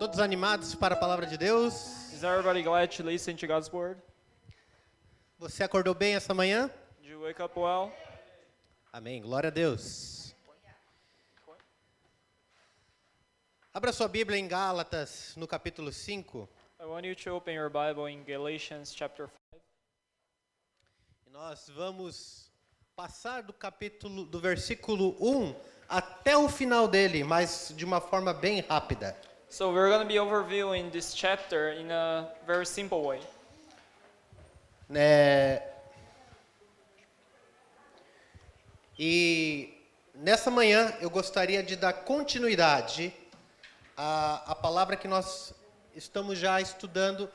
Todos animados para a palavra de Deus? Is everybody glad to listen to God's word? Você acordou bem essa manhã? Did you wake up well? Amém, glória a Deus. Abra sua Bíblia em Gálatas, no capítulo 5. I want you to open your Bible in Galatians chapter 5. E nós vamos passar do versículo 1 até o final dele, mas de uma forma bem rápida. So we're going to be overviewing this chapter in a very simple way. E nessa manhã eu gostaria de dar continuidade à palavra que nós estamos já estudando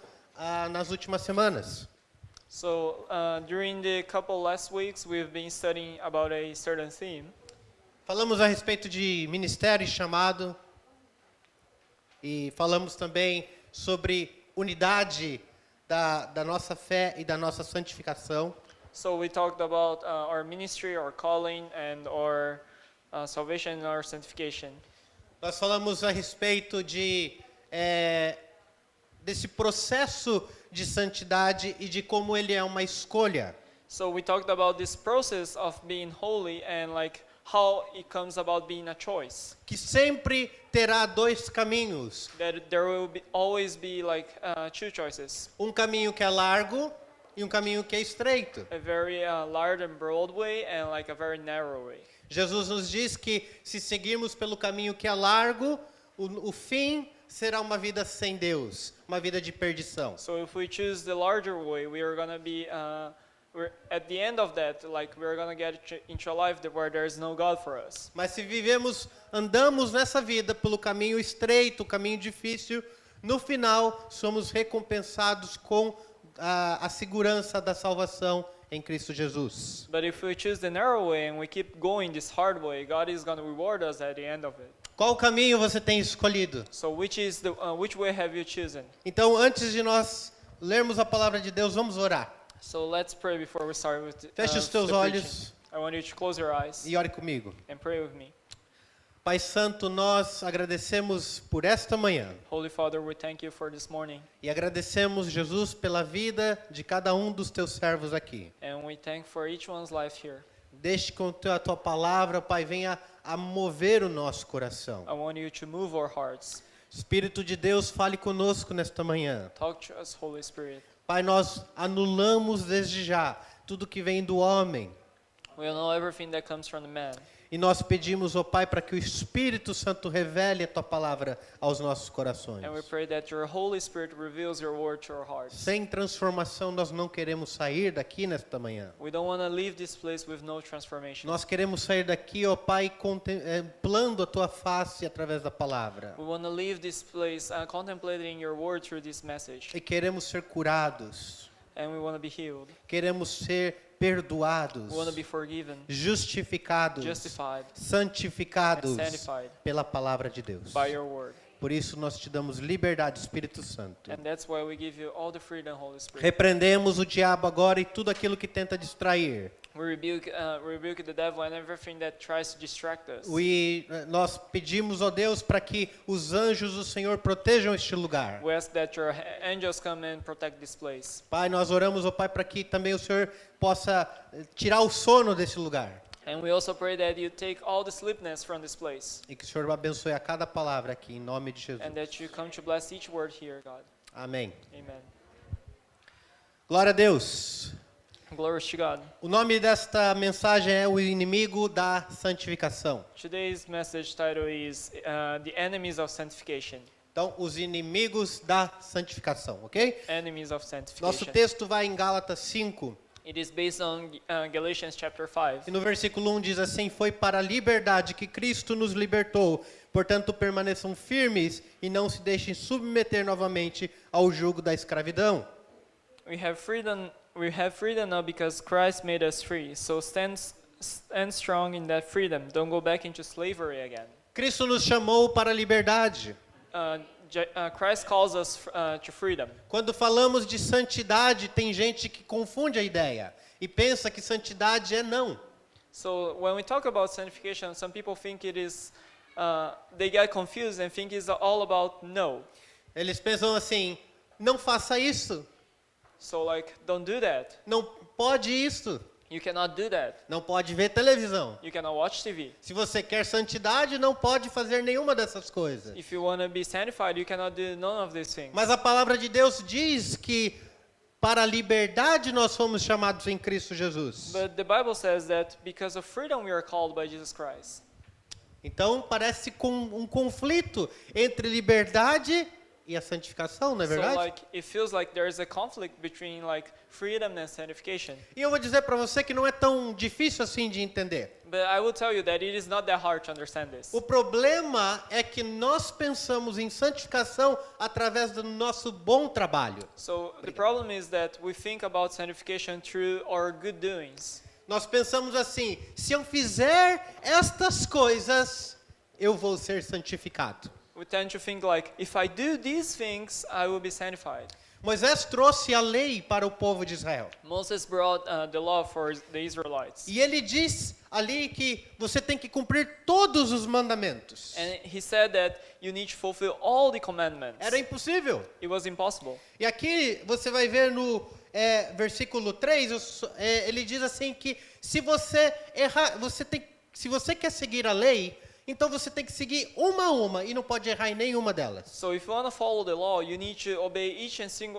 nas últimas semanas. So during the couple last weeks, we've been studying about a certain theme. Falamos a respeito de ministério e chamado, e falamos também sobre unidade da nossa fé e da nossa santificação. So we talked about our ministry, our calling, and our salvation and our sanctification. Nós falamos a respeito desse processo de santidade e de como ele é uma escolha. So we talked about this process of being holy and like how it comes about being a choice. Que sempre terá dois caminhos. That there will always be like two choices. Um caminho que é largo e um caminho que é estreito. A very large and broad way and like a very narrow way. Jesus nos diz que se seguirmos pelo caminho que é largo, o fim será uma vida sem Deus, uma vida de perdição. So if we choose the larger way, we are going to be at the end of that, like we're going to get into a life where there is no God for us. Mas se andamos nessa vida pelo caminho estreito, o caminho difícil, no final somos recompensados com a segurança da salvação em Cristo Jesus. But if we choose the narrow way and we keep going this hard way, God is going to reward us at the end of it. Qual caminho você tem escolhido? So which way have you chosen? Então, antes de nós lermos a palavra de Deus, vamos orar. So let's pray before we start with Feche os teus the olhos preaching. I want you to close your eyes e ore comigo. and pray with me. Pai Santo, nós agradecemos por esta manhã. Holy Father, we thank you for this morning. E agradecemos, Jesus, pela vida de cada um dos teus servos aqui. And we thank for each one's life here. Deixe que a tua palavra, Pai, venha a mover o nosso coração. I want you to move our hearts. Espírito de Deus, fale conosco nesta manhã. Talk to us, Holy Spirit. Pai, nós anulamos desde já tudo que vem do homem. We know everything that comes from the man. E nós pedimos, ó Pai, para que o Espírito Santo revele a tua palavra aos nossos corações. And we pray that your Holy Spirit reveals your word to our hearts. Sem transformação, nós não queremos sair daqui nesta manhã. We don't want to leave this place with no transformation. Nós queremos sair daqui, ó Pai, contemplando a tua face através da palavra. We want to leave this place contemplating your word through this message. E queremos ser curados. And we want to be healed. Queremos ser perdoados, We want to be forgiven, justificados, justified, santificados and sanctified pela palavra de Deus. by your word. Por isso nós te damos liberdade, Espírito Santo. And that's why we give you all the freedom, Holy Spirit. Repreendemos o diabo agora e tudo aquilo que tenta distrair. We rebuke the devil and everything that tries to distract us. Nós pedimos, ó Deus, para que os anjos do Senhor protejam este lugar. We ask that your angels come and protect this place. Pai, nós oramos, ó Pai, para que também o Senhor possa tirar o sono desse lugar. And we also pray that you take all the sleepiness from this place. E que o Senhor abençoe a cada palavra aqui, em nome de Jesus. And that you come to bless each word here, God. Amém. Amen. Glória a Deus. Glory to God. O nome desta mensagem é o inimigo da santificação. Today's message title is The Enemies of Sanctification. Então, os inimigos da santificação, ok? Enemies of Nosso Sanctification. texto vai em Gálatas 5. It is based on Galatians chapter 5. E no versículo 1 diz assim: foi para a liberdade que Cristo nos libertou. Portanto, permaneçam firmes e não se deixem submeter novamente ao jugo da escravidão. We have freedom now because Christ made us free. So stand strong in that freedom. Don't go back into slavery again. Cristo nos chamou para a liberdade. Christ calls us to freedom. Quando falamos de santidade, tem gente que confunde a ideia e pensa que santidade é não. So when we talk about sanctification, some people think it is they get confused and think it's all about no. Eles pensam assim, não faça isso, So like, don't do that. não pode isso, You cannot do that. não pode ver televisão. You cannot watch TV. Se você quer santidade, não pode fazer nenhuma dessas coisas. If you want to be sanctified, you cannot do none of these things. Mas a palavra de Deus diz que para a liberdade nós fomos chamados em Cristo Jesus. But the Bible says that because of freedom we are called by Jesus Christ. Então parece com um conflito entre liberdade e a santificação, não é So verdade? like it feels like there is a conflict between like freedom and sanctification. E eu vou dizer para você que não é tão difícil assim de entender. But I will tell you that it is not that hard to understand this. O problema é que nós pensamos em santificação através do nosso bom trabalho. So the problem is that we think about sanctification through our good doings. Nós pensamos assim, se eu fizer estas coisas, eu vou ser santificado. We tend to think like, if I do these things, I will be sanctified. Moisés trouxe a lei para o povo de Israel. Moses brought the law for the Israelites. E ele diz ali que você tem que cumprir todos os mandamentos. And he said that you need to fulfill all the commandments. Era impossível. It was impossible. E aqui você vai ver no versículo 3, ele diz assim que se você errar, se você quer seguir a lei, então você tem que seguir uma a uma e não pode errar em nenhuma delas. So if you want to follow the law, you need to obey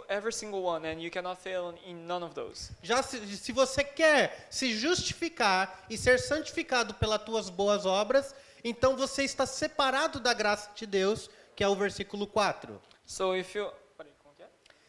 every single one, and you cannot fail in none of those. Já se você quer se justificar e ser santificado pelas tuas boas obras, então você está separado da graça de Deus, que é o versículo 4. So if you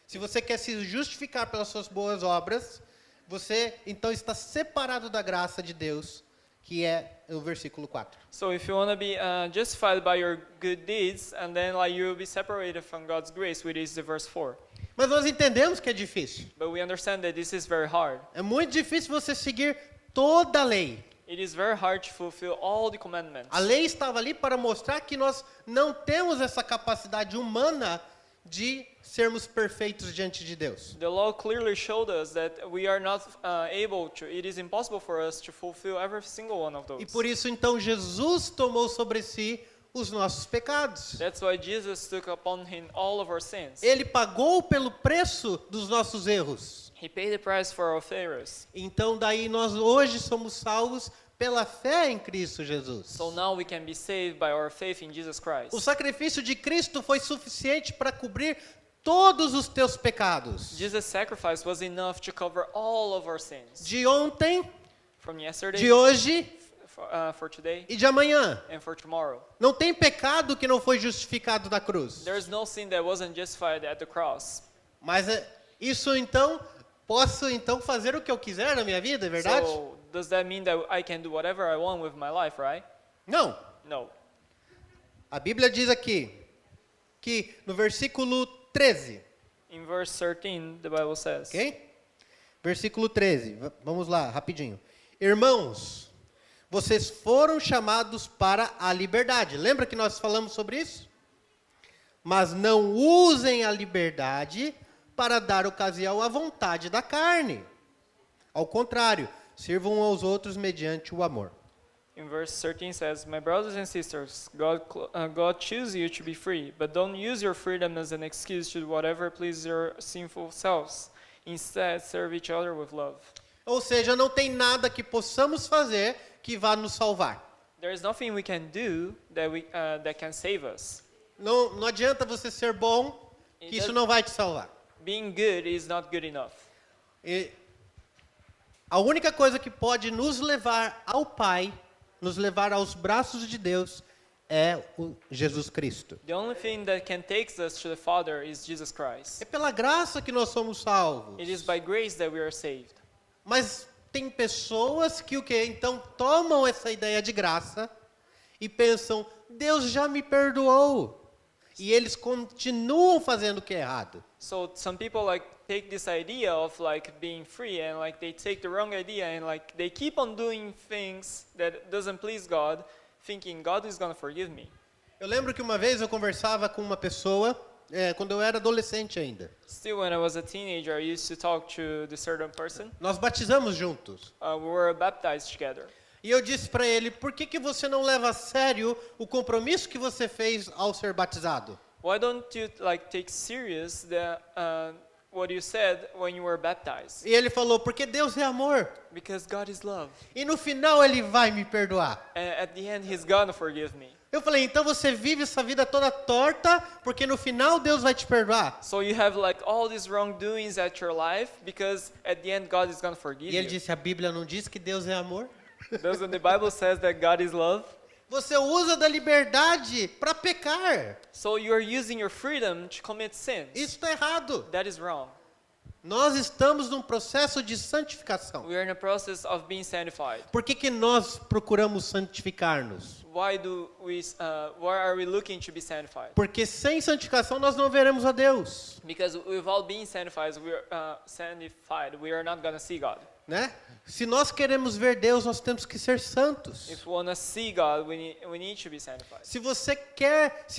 Se você quer se justificar pelas suas boas obras, você então está separado da graça de Deus, que é o versículo 4. So if you want to be justified by your good deeds, and then like you will be separated from God's grace, which is the verse 4. Mas nós entendemos que é difícil. But we understand that this is very hard. É muito difícil você seguir toda a lei. It is very hard to fulfill all the commandments. A lei estava ali para mostrar que nós não temos essa capacidade humana de sermos perfeitos diante de Deus. The law clearly showed us that we are not able to. It is impossible for us to fulfill every single one of those. E por isso então Jesus tomou sobre si os nossos pecados. That's why Jesus took upon him all of our sins. Ele pagou pelo preço dos nossos erros. He paid the price for our failures. Então daí nós hoje somos salvos pela fé em Cristo Jesus. So now we can be saved by our faith in Jesus Christ. O sacrifício de Cristo foi suficiente para cobrir todos os teus pecados. Jesus' sacrifice was enough to cover all of our sins. De ontem, From yesterday, de hoje for today, e de amanhã. and for tomorrow. Não tem pecado que não foi justificado na cruz. There is no sin that wasn't justified at the cross. Mas isso então, posso então fazer o que eu quiser na minha vida, é verdade? So does that mean that I can do whatever I want with my life, right? Não. No. A Bíblia diz aqui que no versículo 13, In verse 13, the Bible says, ok? Versículo 13, vamos lá, rapidinho. Irmãos, vocês foram chamados para a liberdade. Lembra que nós falamos sobre isso? Mas não usem a liberdade para dar ocasião à vontade da carne. Ao contrário, sirvam aos outros mediante o amor. In verse 13 says, My brothers and sisters, God chooses you to be free, but don't use your freedom as an excuse to do whatever pleases your sinful selves. Instead, serve each other with love. Ou seja, não tem nada que possamos fazer que vá nos salvar. There is nothing we can do that can save us. Não adianta você ser bom, que isso não vai te salvar. Being good is not good enough. E a única coisa que pode nos levar ao Pai, nos levar aos braços de Deus, é o Jesus Cristo. The only thing that can take us to the Father is Jesus Christ. É pela graça que nós somos salvos. It is by grace that we are saved. Mas tem pessoas que então tomam essa ideia de graça e pensam, Deus já me perdoou. E eles continuam fazendo o que é errado. So some people like take this idea of like being free and like they take the wrong idea and like they keep on doing things that doesn't please God, thinking God is going to forgive me. Eu lembro que uma vez eu conversava com uma pessoa, quando eu era adolescente ainda. Still, when I was a teenager, I used to talk to this certain person. Nós batizamos juntos. We were baptized together. E eu disse para ele, por que você não leva a sério o compromisso que você fez ao ser batizado? Why don't you like take serious what you said when you were baptized? E ele falou, porque Deus é amor. Because God is love. E no final ele vai me perdoar. And at the end, He's gonna forgive me. Eu falei, então você vive essa vida toda torta, porque no final Deus vai te perdoar. So you have like all these wrongdoings at your life because at the end God is gonna forgive E ele you. disse, a Bíblia não diz que Deus é amor? Doesn't the Bible says that God is love? Você usa da liberdade para pecar. So you are using your freedom to commit sins. Isso está errado. That is wrong. Nós estamos num processo de santificação. We are in a process of being sanctified. Por que nós procuramos santificar-nos? Why are we looking to be sanctified? Porque sem santificação nós não veremos a Deus, Because without being sanctified, we are not gonna see God. né? Se nós queremos ver Deus, nós temos que ser santos. If we wanna see God, we need to be sanctified. Se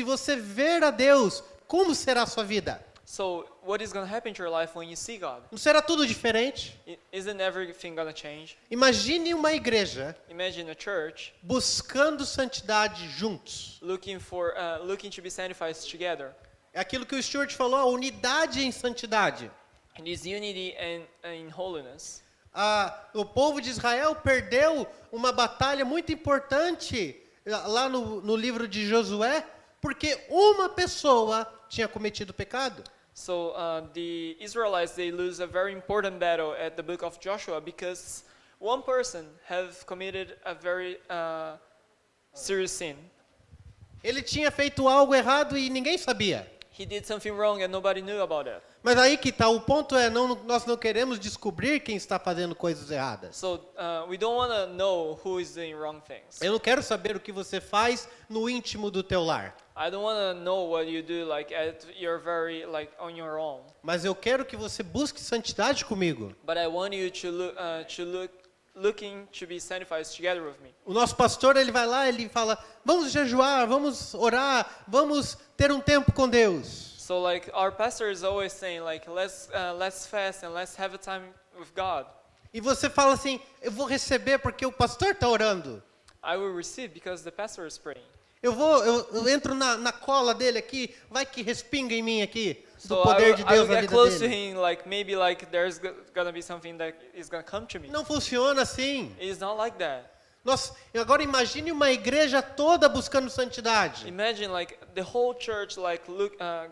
você ver a Deus, como será a sua vida? So what is gonna happen to your life when you see God? Não será tudo diferente? Isn't everything gonna change? Imagine uma igreja Imagine a church buscando santidade juntos. looking to be sanctified together. É aquilo que o Stuart falou, a unidade em santidade. It is unity and in holiness. O povo de Israel perdeu uma batalha muito importante lá no livro de Josué, porque uma pessoa tinha cometido pecado. So the Israelites, they lose a very important battle at the book of Joshua because one person have committed a very serious sin. Ele tinha feito algo errado e ninguém sabia. He did something wrong and nobody knew about it. Mas aí que tá, o ponto é, nós não queremos descobrir quem está fazendo coisas erradas. So we don't want to know who is doing wrong things. Eu não quero saber o que você faz no íntimo do teu lar. I don't want to know what you do like at your very like on your own. Mas eu quero que você busque santidade comigo. But I want you looking to be sanctified together with me. O nosso pastor, ele vai lá, ele fala, vamos jejuar, vamos orar, vamos ter um tempo com Deus. So like our pastor is always saying like let's fast and let's have a time with God. E você fala assim, eu vou receber porque o pastor está orando. I will receive because the pastor is praying. Eu entro na cola dele aqui, vai que respinga em mim aqui, do So poder de I Deus will na get vida close to dele. him like maybe like there's gonna be something that is gonna come to me. Não funciona assim. It is not like that. Agora imagine uma igreja toda buscando santidade, Imagine like the whole church like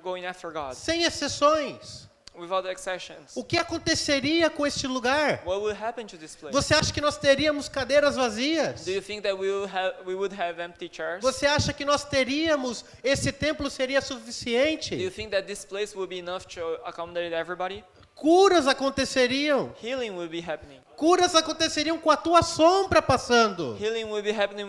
going after God sem exceções. without exceptions. O que aconteceria com este lugar? What will happen to this place? Você acha que nós teríamos cadeiras vazias? Do you think that we would have empty chairs? Você acha que nós teríamos, esse templo seria Do you suficiente? think that this place will be enough to accommodate everybody? Curas aconteceriam. Healing will be happening. Curas aconteceriam com a tua sombra passando. Healing will be happening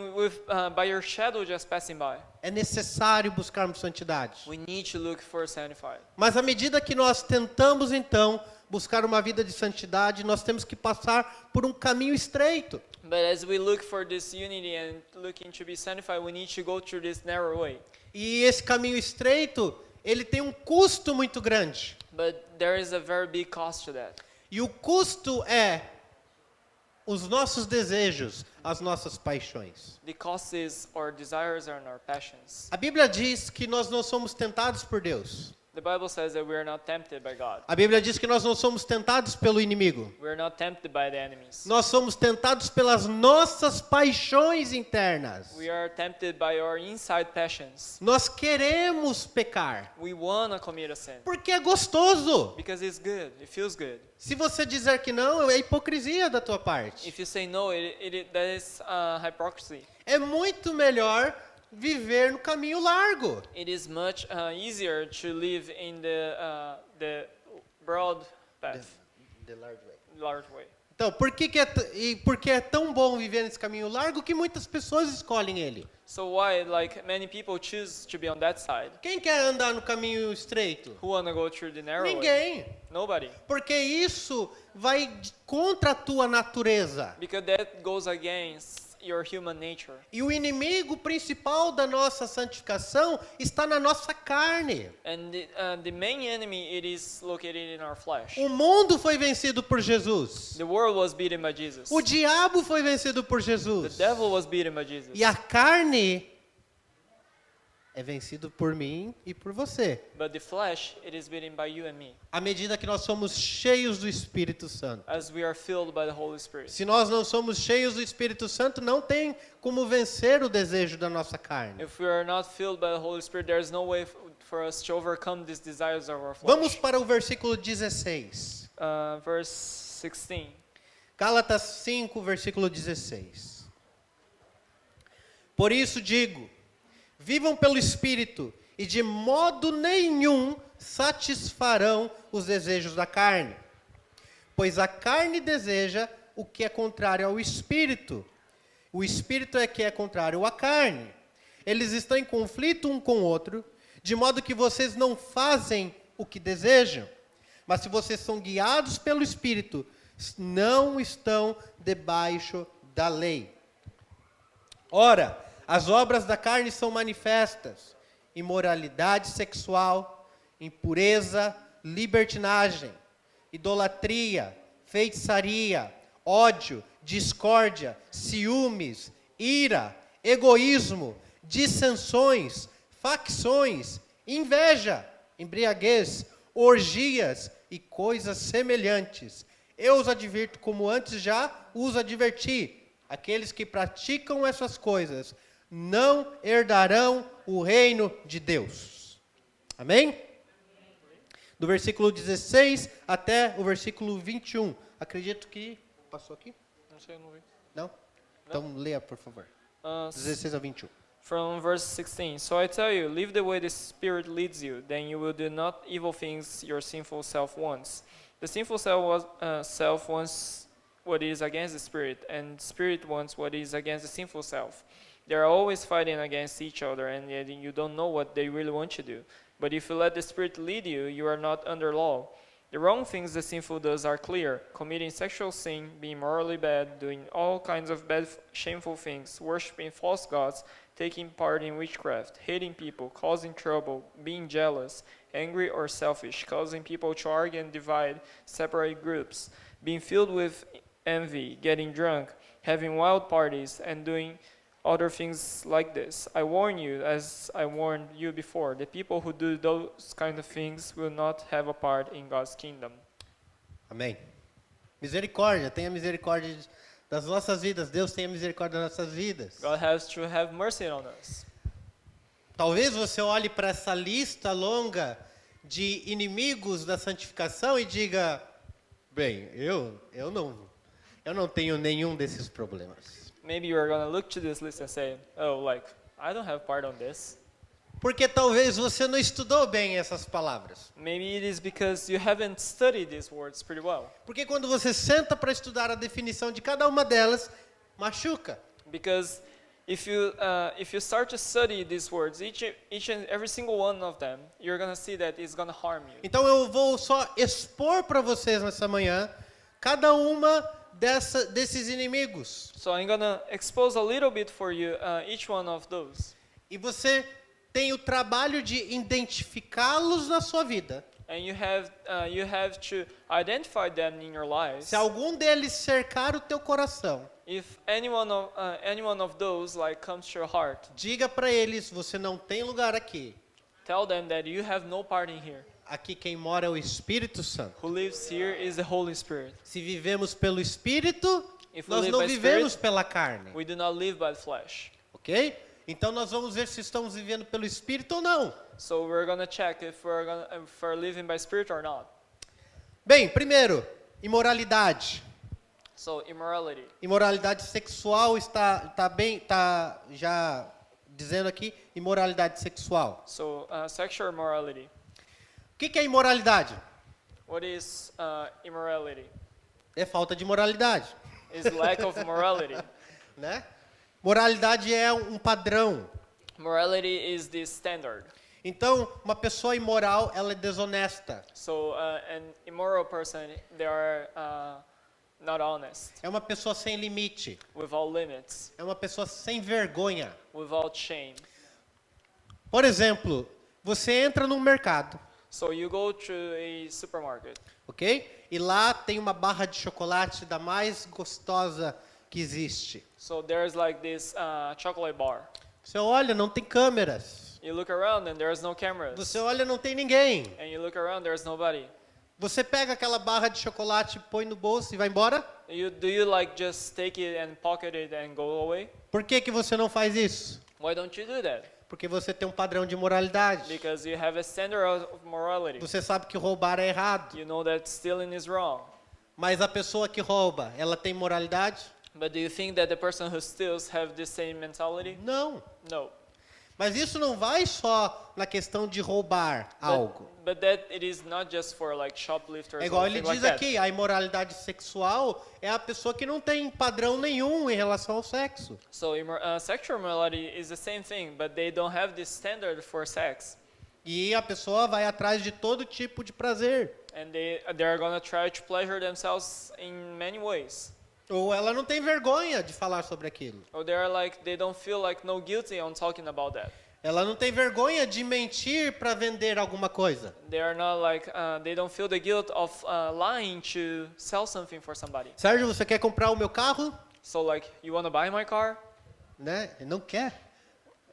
by your shadow just passing by. É necessário buscarmos santidade. We need to look for sanctified. Mas à medida que nós tentamos, então, buscar uma vida de santidade, nós temos que passar por um caminho estreito. But as we look for this unity and looking to be sanctified, we need to go through this narrow way. E esse caminho estreito, ele tem um custo muito grande. But there is a very big cost to that. E o custo é os nossos desejos, as nossas paixões. The cost is our desires and our passions. A Bíblia diz que nós não somos tentados por Deus. The Bible says that we are not tempted by God. A Bíblia diz que nós não somos tentados pelo inimigo. We are not tempted by the enemies. Nós somos tentados pelas nossas paixões internas. We are tempted by our inside passions. Nós queremos pecar, We want to commit a sin porque é gostoso. because it's good. It feels good. Se você dizer que não, é hipocrisia da tua parte. If you say no, that is hypocrisy. É muito melhor viver no caminho largo. It is much easier to live in the broad path, large way. Então, por que é tão bom viver nesse caminho largo que muitas pessoas escolhem ele? So why, like many people choose to be on that side? Quem quer andar no caminho estreito? Who wanna go through the narrow way? Ninguém. Nobody, Porque isso vai contra a tua natureza. because that goes against your human nature. E o inimigo principal da nossa santificação está na nossa carne. And the main enemy, it is located in our flesh. O mundo foi vencido por Jesus. The world was beaten by Jesus. O diabo foi vencido por The Jesus. devil was beaten by Jesus. E a carne é vencido por mim e por você. But the flesh, it is beaten by you and me, À medida que nós somos cheios do Espírito Santo. as we are filled by the Holy Spirit. Se nós não somos cheios do Espírito Santo, não tem como vencer o desejo da nossa carne. If we are not filled by the Holy Spirit, there is no way for us to overcome these desires of our flesh. Vamos para o versículo 16. Verse 16. Gálatas 5, versículo 16. Por isso digo, vivam pelo Espírito e de modo nenhum satisfarão os desejos da carne. Pois a carne deseja o que é contrário ao Espírito. O Espírito é que é contrário à carne. Eles estão em conflito um com o outro, de modo que vocês não fazem o que desejam. Mas se vocês são guiados pelo Espírito, não estão debaixo da lei. Ora, as obras da carne são manifestas: imoralidade sexual, impureza, libertinagem, idolatria, feitiçaria, ódio, discórdia, ciúmes, ira, egoísmo, dissensões, facções, inveja, embriaguez, orgias e coisas semelhantes. Eu os advirto como antes já os adverti. Aqueles que praticam essas coisas não herdarão o reino de Deus. Amém? Do versículo 16 até o versículo 21. Acredito que... Passou aqui? Não sei, não vi. Não? Então leia, por favor. 16 a 21. From verse 16. So I tell you, live the way the Spirit leads you, then you will do not evil things your sinful self wants. The sinful self wants what is against the Spirit, and the Spirit wants what is against the sinful self. They are always fighting against each other, and yet you don't know what they really want to do. But if you let the Spirit lead you, you are not under law. The wrong things the sinful does are clear: committing sexual sin, being morally bad, doing all kinds of bad, shameful things, worshiping false gods, taking part in witchcraft, hating people, causing trouble, being jealous, angry or selfish, causing people to argue and divide, separate groups, being filled with envy, getting drunk, having wild parties, and doing other things like this. I warn you, as I warned you before, the people who do those kind of things will not have a part in God's kingdom. Amém. Misericórdia, tenha misericórdia das nossas vidas. Deus tenha misericórdia das nossas vidas. God has to have mercy on us. Talvez você olhe para essa lista longa de inimigos da santificação e diga, bem, eu não tenho nenhum desses problemas. Maybe you're going to look to this list and say, oh, like, I don't have part on this. Porque talvez você não estudou bem essas palavras. Maybe it is because you haven't studied these words pretty well. Porque quando você senta para estudar a definição de cada uma delas, machuca. Because if you start to study these words, each and every single one of them, you're going to see that it's going to harm you. Então eu vou só expor para vocês nessa manhã cada uma desses inimigos. So I'm going to expose a little bit for you each one of those. E você tem o trabalho de identificá-los na sua vida. And you have to identify them in your lives. Se algum deles cercar o teu coração, If any one of those like comes to your heart, diga para eles, você não tem lugar aqui. tell them that you have no part in here. Aqui quem mora é o Espírito Santo. Who lives here is the Holy Spirit. Se vivemos pelo Espírito, If we nós live não by vivemos Spirit, pela carne. we do not live by the flesh. Ok? Então nós vamos ver se estamos vivendo pelo Espírito ou não. So we're going to check if we're living by Spirit or not. Bem, primeiro, imoralidade. So immorality. Imoralidade sexual está já dizendo aqui, imoralidade sexual. So sexual immorality. O que é imoralidade? What is immorality? É falta de moralidade. Is lack of morality. Né? Moralidade é um padrão. Morality is the standard. Então, uma pessoa imoral, ela é desonesta. So an immoral person, they are not honest, É uma pessoa sem limite. without limits, É uma pessoa sem vergonha. without shame. Por exemplo, você entra num mercado, So you go to a supermarket, ok? E lá tem uma barra de chocolate da mais gostosa que existe. so there's like this chocolate bar. Você olha, não tem câmeras. You look around and there's no cameras. Você olha, não tem ninguém. And you look around, there's nobody. Você pega aquela barra de chocolate, põe no bolso e vai embora? Do you like just take it and pocket it and go away? Por que que você não faz isso? Why don't you do that? Porque você tem um padrão de moralidade. Because you have a standard of morality. Você sabe que roubar é errado. You know that stealing is wrong. Mas a pessoa que rouba, ela tem moralidade? But do you think that the person who steals have the same mentality? Não. No. Mas isso não vai só na questão de roubar algo. But that it is not just for like shoplifters É igual or ele things diz like that. aqui, a imoralidade sexual é a pessoa que não tem padrão nenhum em relação ao sexo. So sexual morality is the same thing, but they don't have this standard for sex. E a pessoa vai atrás de todo tipo de prazer. And they're gonna try to pleasure themselves in many ways. Ou ela não tem vergonha de falar sobre aquilo. Or they don't feel like no guilty on talking about that. Ela não tem vergonha de mentir para vender alguma coisa. They are not like they don't feel the guilt of lying to sell something for somebody. Sérgio, você quer comprar o meu carro? So like, you wanna buy my car? Né? Ele não quer.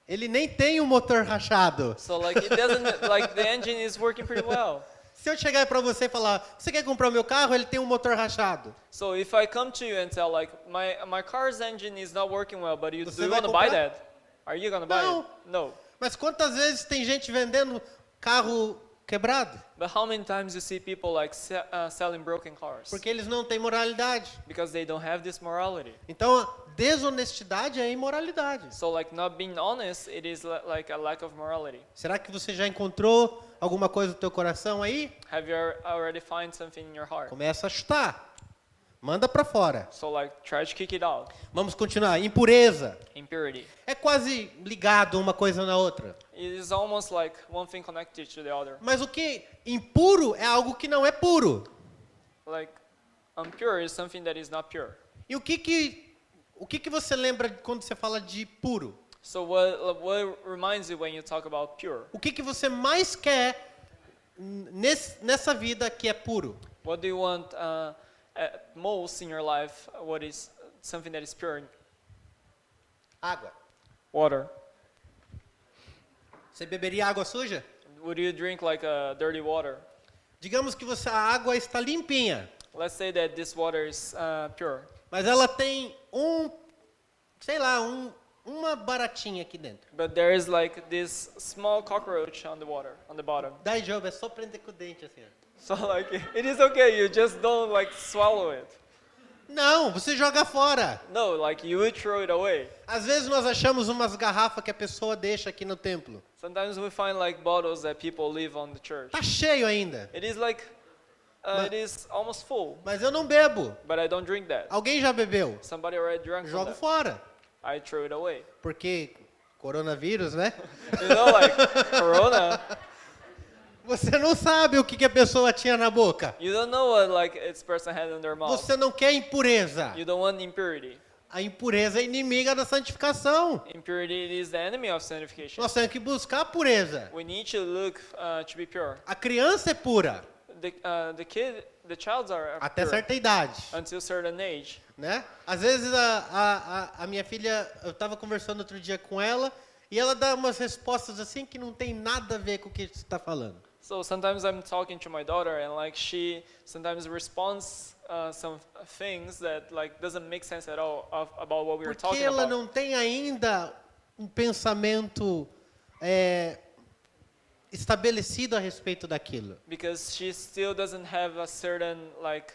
Ele nem tem um motor rachado. So like it doesn't like the engine is working pretty well. Se eu chegar para você e falar, você quer comprar o meu carro? Ele tem um motor rachado. So if I come to you and tell like my car's engine is not working well, but do Você you vai want to buy comprar? that? Are you gonna buy Não. it? No. Mas quantas vezes tem gente vendendo carro quebrado? But how many times you see people like selling broken cars? Porque eles não têm moralidade. Because they don't have this morality. Então, a desonestidade é imoralidade. So like not being honest, it is like a lack of morality. Será que você já encontrou alguma coisa no teu coração aí? Have you already find something in your heart? Começa a chutar. Manda para fora. So like try to kick it out. Vamos continuar. Impureza. Impurity. É quase ligado uma coisa na outra. It is almost like one thing connected to the other. Mas o que impuro é algo que não é puro. Like impure is something that is not pure. E o que você lembra quando você fala de puro? So what reminds you when you talk about pure? O que você mais quer nessa vida que é puro? What do you want at most in your life? What is something that is pure? Água. Water. Você beberia água suja? Would you drink like dirty water? Digamos que a água está limpinha, Let's say that this water is pure, mas ela tem uma baratinha aqui dentro. but there is like this small cockroach on the water, on the bottom. Daí, Job, é só prender com o dente assim. Ó. So like it is okay, you just don't like swallow it. Não, você joga fora. No, like you would throw it away. Às vezes nós achamos umas garrafas que a pessoa deixa aqui no templo. Sometimes we find like bottles that people leave on the church. Tá cheio ainda, It is like it is almost full, mas eu não bebo. but I don't drink that. Alguém já bebeu? Somebody already drank from Jogo that. fora. I throw it away. Porque coronavírus, né? You know, like Corona, Você não sabe o que a pessoa tinha na boca. you don't know what like its person had in their mouth. Você não quer impureza. You don't want impurity. A impureza é inimiga da santificação. Impurity is the enemy of sanctification. Nós temos que buscar a pureza. We need to look to be pure. A criança é pura The childs are até pure certa idade, until certain age. né? Às vezes a minha filha, eu estava conversando outro dia com ela e ela dá umas respostas assim que não tem nada a ver com o que você está falando. So sometimes I'm talking to my daughter and like she sometimes responds some things that like doesn't make sense at all about what we were Porque talking ela about. não tem ainda um pensamento estabelecido a respeito daquilo. Because she still doesn't have a certain like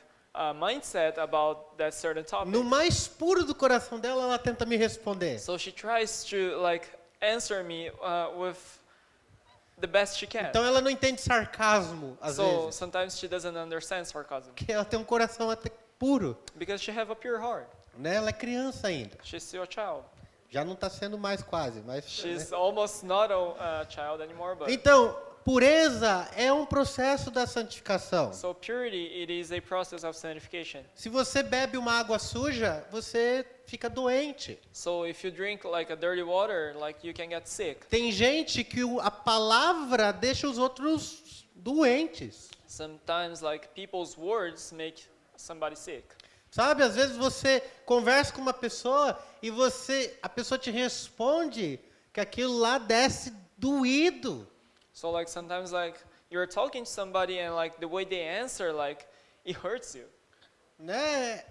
mindset about that certain topic. No mais puro do coração dela, ela tenta me responder. So she tries to like answer me with the best she can. Então ela não entende sarcasmo às So vezes, sometimes she doesn't understand sarcasm porque ela tem um coração até puro, because she have a pure heart. né? Ela é criança ainda. She's still a child. Já não está sendo mais quase, mas. She's Né? almost not a child anymore, but Então, pureza é um processo da santificação. So purity, it is a process of sanctification. Se você bebe uma água suja, você fica doente. So if you drink like a dirty water, like you can get sick. Tem gente que a palavra deixa os outros doentes. Sometimes like people's words make somebody sick. Sabe, às vezes você conversa com uma pessoa e a pessoa te responde que aquilo lá desce doído. So like sometimes like you're talking to somebody and like the way they answer, like it hurts you. Né?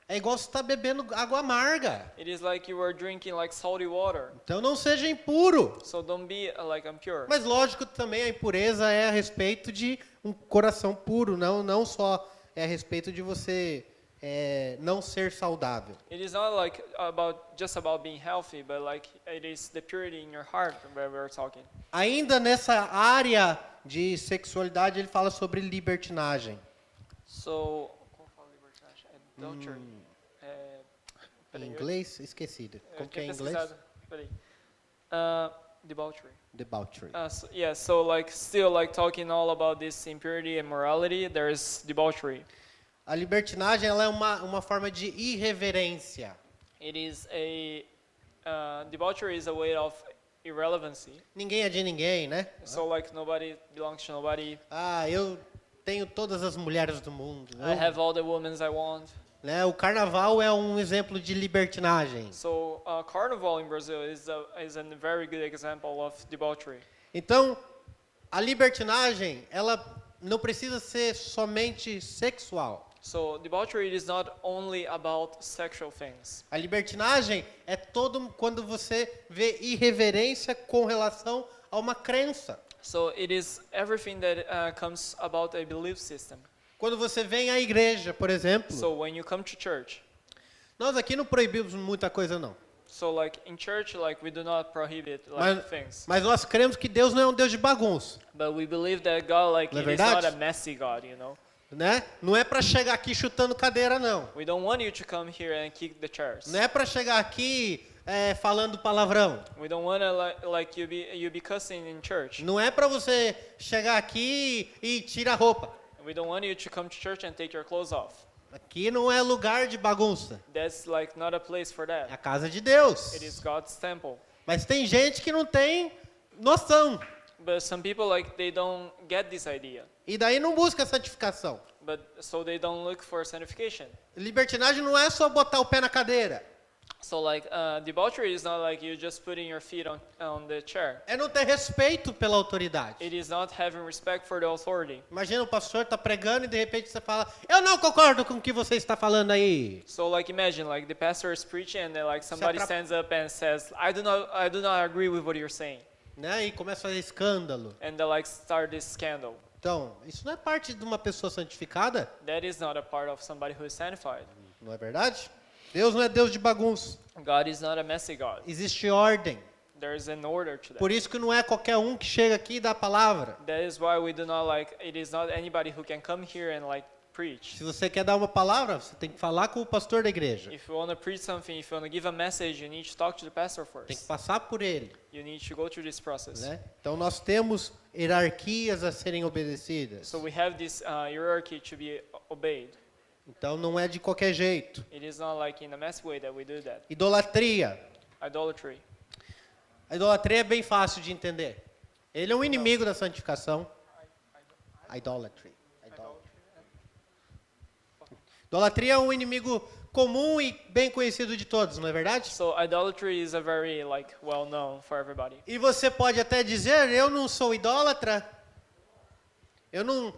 É igual você estar bebendo água amarga. It is like you are drinking like salty water. Então não seja impuro. So don't be like impure. Mas lógico também a impureza é a respeito de um coração puro, não só é a respeito de você não ser saudável. It is not like just about being healthy, but like it is the purity in your heart where we're talking. Ainda nessa área de sexualidade ele fala sobre libertinagem. So, como fala libertinagem? Adultery. Em Peraí, inglês, esquecido. eu Como que é em tinha inglês? pesquisado. Peraí. Debauchery. Debauchery. So like still like talking all about this impurity and morality, there is debauchery. A libertinagem ela é uma forma de irreverência. It is debauchery is a way of irrelevancy. Ninguém é de ninguém, né? So like nobody belongs to nobody. Ah, eu tenho todas as mulheres do mundo. I have all the women I want. Né? O carnaval é um exemplo de libertinagem. So carnival in Brazil is a very good example of debauchery. Então, a libertinagem, ela não precisa ser somente sexual. So debauchery is not only about sexual things. A libertinagem é todo quando você vê irreverência com relação a uma crença. So it is everything that comes about a belief system. Quando você vem à igreja, por exemplo, So when you come to church, nós aqui não proibimos muita coisa não. so like in church, like we do not prohibit like things, Mas nós cremos que Deus não é um Deus de bagunça, but we believe that God like Não é it is not verdade? a messy God, you know. né? Não é para chegar aqui chutando cadeira não. We don't want you to come here and kick the chairs. Não é para chegar aqui falando palavrão. We don't want to like you be cussing in church. Não é para você chegar aqui e tirar a roupa. We don't want you to come to church and take your clothes off. Aqui não é lugar de bagunça. That's like not a place for É a that. casa de Deus. It is God's temple. Mas tem gente que não tem noção. But some people like they don't get this idea. E daí não busca santificação. But so they don't look for sanctification. Libertinagem não é só botar o pé na cadeira. So like debauchery is not like you just putting your feet on the chair. É não ter respeito pela autoridade. It is not having respect for the authority. Imagina o pastor tá pregando e de repente você fala: "Eu não concordo com o que você está falando aí". So like imagine like the pastor is preaching and then like somebody stands up and says, I do not agree with what you're saying. Né? E começa a fazer escândalo. And they like start this scandal. Então, isso não é parte de uma pessoa santificada, That is not a part of somebody who is sanctified. não é verdade? Deus não é Deus de bagunça. God is not a messy God. Existe ordem. There is an order to that. Por isso que não é qualquer um que chega aqui e dá a palavra. That is why we do not like, it is not anybody who can come here and like preach. Se você quer dar uma palavra, você tem que falar com o pastor da igreja. If you want to preach something, if you want to give a message, you need to talk to the pastor Tem que first. passar por ele. You need to go through this process. Né? Então nós temos hierarquias a serem obedecidas. So we have this hierarchy to be obeyed. Então não é de qualquer jeito. It is not like in a messy way that we do that. Idolatria. Idolatry. A idolatria é bem fácil de entender. Ele é um inimigo da santificação. Idolatry. Idolatria é um inimigo comum e bem conhecido de todos, não é verdade? So idolatry is a very like well known for everybody. E você pode até dizer: eu não sou idólatra. Eu não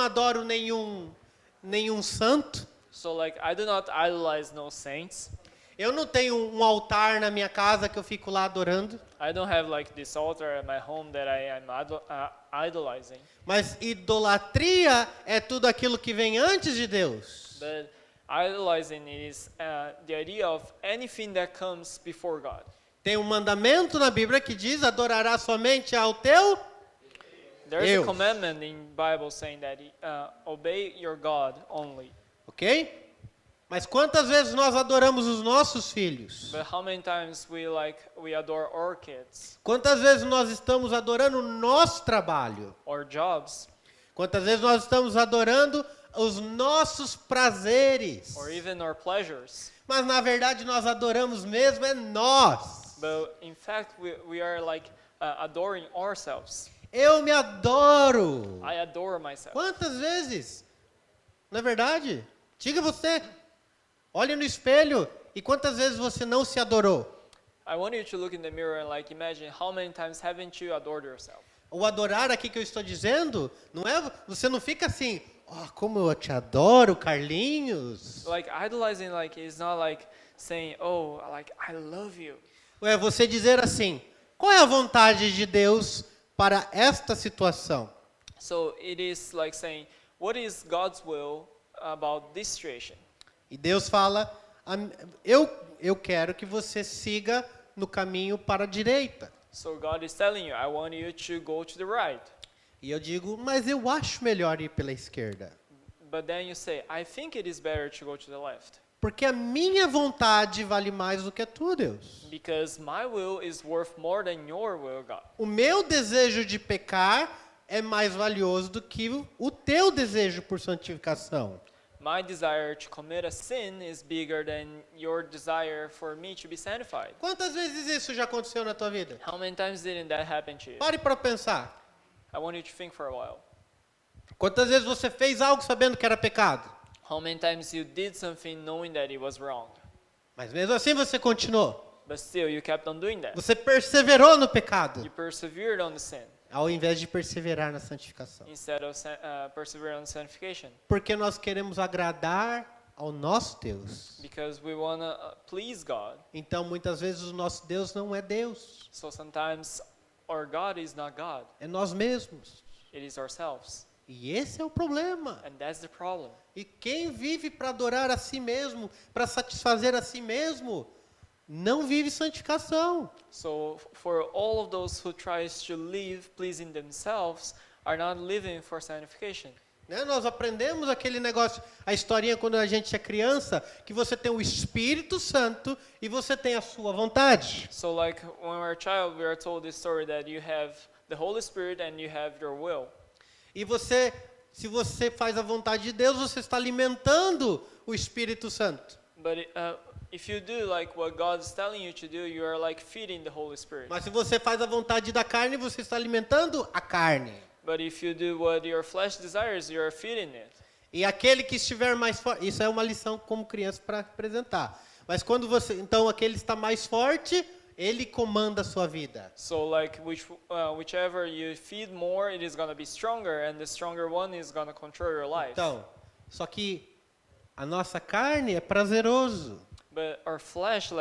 adoro nenhum santo. So like I do not idolize no saints. Eu não tenho um altar na minha casa que eu fico lá adorando. I don't have like this altar at my home that I am idolizing. Mas idolatria é tudo aquilo que vem antes de Deus. But idolizing is the idea of anything that comes before God. Tem um mandamento na Bíblia que diz: adorará somente ao teu There's Deus. a commandment in Bible saying that obey your God only. Ok? Mas quantas vezes nós adoramos os nossos filhos? But how many times we adore our kids Quantas vezes nós estamos adorando o nosso trabalho? or jobs Quantas vezes nós estamos adorando os nossos prazeres? or even our pleasures? Mas na verdade nós adoramos mesmo é nós. But in fact, we are adoring ourselves. Eu me adoro. I adore myself. Quantas vezes? Não é verdade? Diga você. Olhe no espelho e quantas vezes você não se adorou? I want you to look in the mirror and imagine how many times haven't you adored yourself? O adorar aqui que eu estou dizendo, não é, você não fica assim, oh, como eu te adoro, Carlinhos. Idolizing is not saying, oh, I love you. É você dizer assim, qual é a vontade de Deus para esta situação? So it is like saying, what is God's will about this situation? E Deus fala, eu quero que você siga no caminho para a direita. So God is telling you, I want you to go to the right. E eu digo, mas eu acho melhor ir pela esquerda. But then you say, I think it is better to go to the left. Porque a minha vontade vale mais do que a tua, Deus. Because my will is worth more than your will, God. O meu desejo de pecar é mais valioso do que o teu desejo por santificação. My desire to commit a sin is bigger than your desire for me to be sanctified. Quantas vezes isso já aconteceu na tua vida? How many times didn't that happen to you? Pare para pensar. I want you to think for a while. Quantas vezes você fez algo sabendo que era pecado? How many times you did something knowing that it was wrong, Mas mesmo assim você continuou. but still you kept on doing that? Você perseverou no pecado, You persevered on the sin ao invés de perseverar na santificação. instead of persevering on sanctification. Porque nós queremos agradar ao nosso Deus. Because we want to please God. Então, muitas vezes, o nosso Deus não é Deus. So sometimes our God is not God. É nós mesmos. It is ourselves. E esse é o problema. And that's the problem. E quem vive para adorar a si mesmo, para satisfazer a si mesmo, não vive santificação. So for all of those who tries to live pleasing themselves are not living for sanctification. Né? Nós aprendemos aquele negócio, a historinha quando a gente é criança, que você tem o Espírito Santo e você tem a sua vontade. So when we're a child, we are told this story that you have the Holy Spirit and you have your will. E você, se você faz a vontade de Deus, você está alimentando o Espírito Santo. But if you do what God is telling you to do, you are feeding the Holy Spirit. Mas se você faz a vontade da carne, você está alimentando a carne. But if you do what your flesh desires, you are feeding it. E aquele que estiver mais forte, isso é uma lição como criança para apresentar. Mas quando você, então aquele está mais forte, ele comanda a sua vida. So whichever you feed more, it is going to be stronger, and the stronger one is going to control your life. Então, só que a nossa carne é prazeroso. But our flesh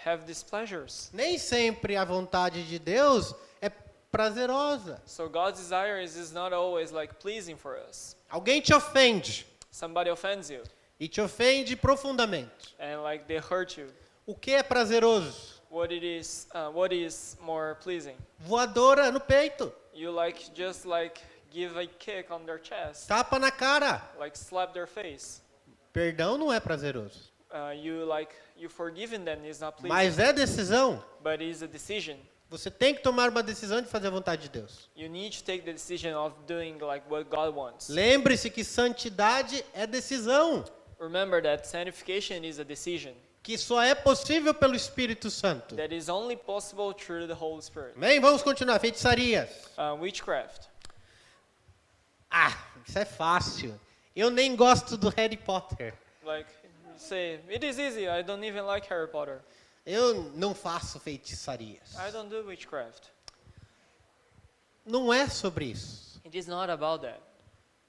have these pleasures. Nem sempre a vontade de Deus é prazerosa. So God's desires is not always pleasing for us. Alguém te ofende Somebody offends you, e te ofende profundamente. and they hurt you. O que é prazeroso? What is more pleasing? Voadora no peito, You just give a kick on their chest, tapa na cara. slap their face. Perdão não é prazeroso, You forgiving them is not pleasing, mas é decisão. but it is a decision. Você tem que tomar uma decisão de fazer a vontade de Deus. You need to take the decision of doing what God wants. Lembre-se que santidade é decisão, Remember that sanctification is a decision que só é possível pelo Espírito Santo. that is only possible through the Holy Spirit. Bem, vamos continuar. Feitiçarias. Witchcraft. Ah, isso é fácil. Eu nem gosto do Harry Potter. You say, it is easy, I don't even like Harry Potter. Eu não faço feitiçarias. I don't do witchcraft. Não é sobre isso. It is not about that.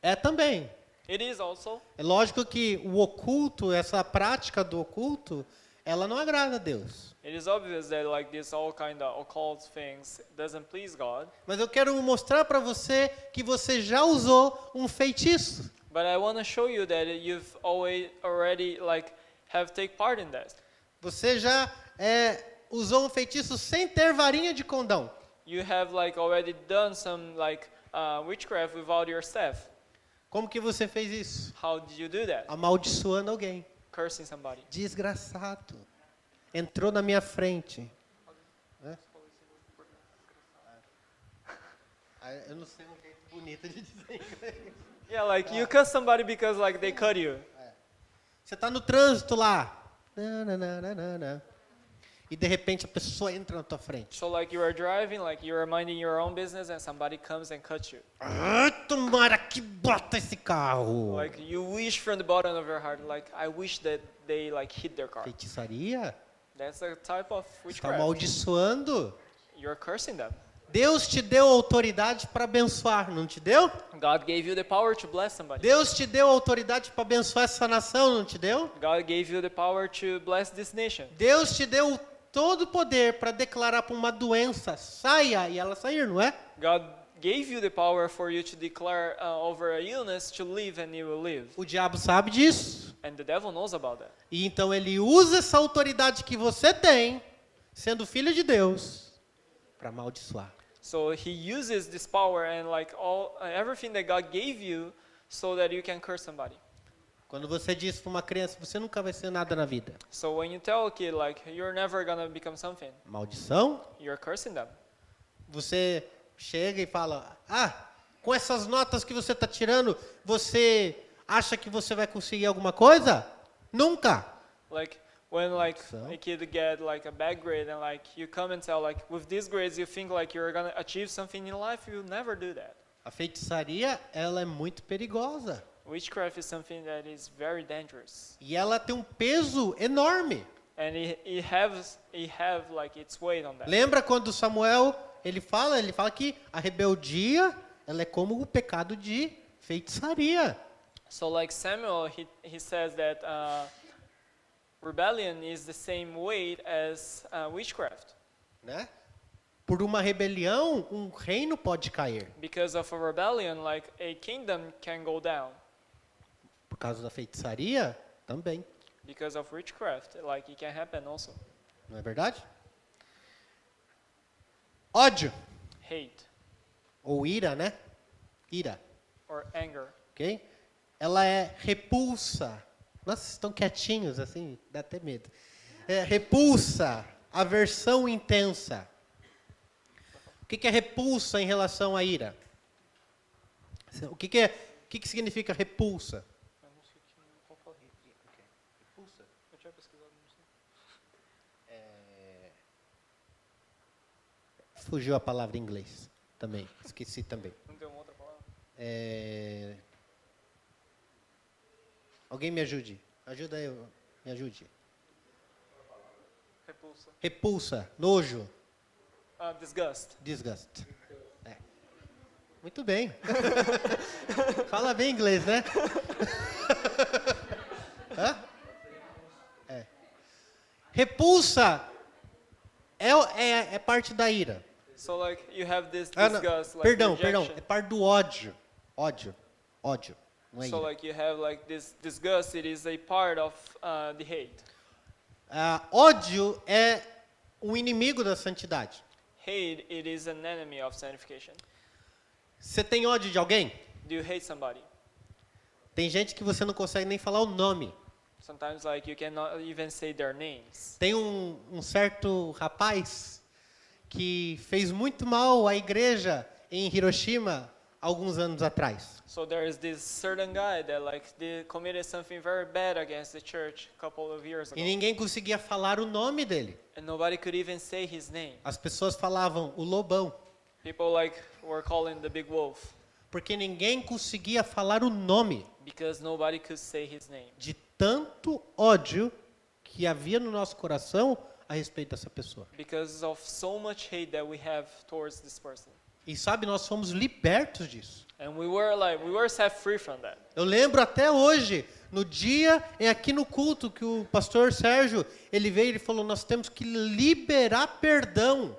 É também. It is also, É lógico que o oculto, essa prática do oculto, ela não agrada a Deus. it is obvious that this all kind of occult things doesn't please God. Mas eu quero mostrar para você que você já usou um feitiço. But I want to show you that you've already have take part in that. Você já usou um feitiço sem ter varinha de condão. You have already done some witchcraft without your staff. Como que você fez isso? How did you do that? Amaldiçoando alguém. cursing somebody. Desgraçado. Entrou na minha frente. Né? Eu não sei um jeito bonito de dizer inglês. Yeah, like you cuss somebody because like they cut you. Você está no trânsito lá. Nananana. E de repente a pessoa entra na tua frente. So like you are driving, like you are minding your own business, and somebody comes and cuts you. Ai, tomara que bota esse carro. Like you wish from the bottom of your heart, like I wish that they like hit their car. Feitiçaria? That's a type of Está witchcraft. amaldiçoando. You're cursing them. Deus te deu autoridade para abençoar, não te deu? God gave you the power to bless somebody. Deus te deu autoridade para abençoar essa nação, não te deu? God gave you the power to bless this nation. Deus te deu todo o poder para declarar para uma doença, saia, e ela sair, não é? God gave you the power for you to declare over a illness to live and you will live. O diabo sabe disso. And the devil knows about that. E então ele usa essa autoridade que você tem, sendo filho de Deus, para amaldiçoar. So he uses this power and like everything that God gave you so that you can curse somebody. Quando você diz para uma criança, você nunca vai ser nada na vida. So when you tell a kid like you're never gonna become something, Maldição? you're cursing them. Você chega e fala, com essas notas que você está tirando, você acha que você vai conseguir alguma coisa? Nunca. Like when like So? a kid get like a bad grade and like you come and tell like with these grades you think like you're gonna achieve something in life, you'll never do that. A feitiçaria, ela é muito perigosa. Witchcraft is something that is very dangerous, E ela tem um peso enorme. and it have like its weight on that. Lembra quando Samuel, ele fala que a rebeldia, ela é como o pecado de feitiçaria. So like Samuel, he says that rebellion is the same weight as witchcraft. Né? Por uma rebelião, um reino pode cair. Because of a rebellion, like a kingdom can go down. Por causa da feitiçaria, também. Because of witchcraft, like it can happen also. Não é verdade? Ódio, Hate ou ira, né? Ira, or anger. ok? Ela é repulsa. Nossa, vocês estão quietinhos assim, dá até medo. É repulsa, aversão intensa. O que é repulsa em relação à ira? O que significa repulsa? Repulsa. Fugiu a palavra em inglês também, esqueci também. Não tem uma outra palavra? Alguém me ajude. Ajuda eu, me ajude. Repulsa. Repulsa, nojo, Disgust. disgust. É. Muito bem. Fala bem inglês, né? Hã? É. Repulsa é parte da ira. So like you have this Não, disgust, like perdão, rejection. é parte do ódio. Ódio. Não é So ira. like you have like this disgust, it is a part of the hate. Ódio é um inimigo da santidade. Hate, it is an enemy of sanctification. Você tem ódio de alguém? Do you hate somebody? Tem gente que você não consegue nem falar o nome. Sometimes like you cannot even say their names. Tem um certo rapaz que fez muito mal à igreja em Hiroshima alguns anos atrás. So there is this certain guy that like they committed something very bad against the church a couple of years ago. E ninguém conseguia falar o nome dele. And nobody could even say his name. As pessoas falavam o lobão, People like were calling the big wolf porque ninguém conseguia falar o nome because nobody could say his name. de tanto ódio que havia no nosso coração a respeito dessa pessoa. Because of so much hate that we have towards this person. E sabe, nós fomos libertos disso. And we were set free from that. Eu lembro até hoje, no dia aqui no culto que o pastor Sérgio, ele veio e falou, nós temos que liberar perdão.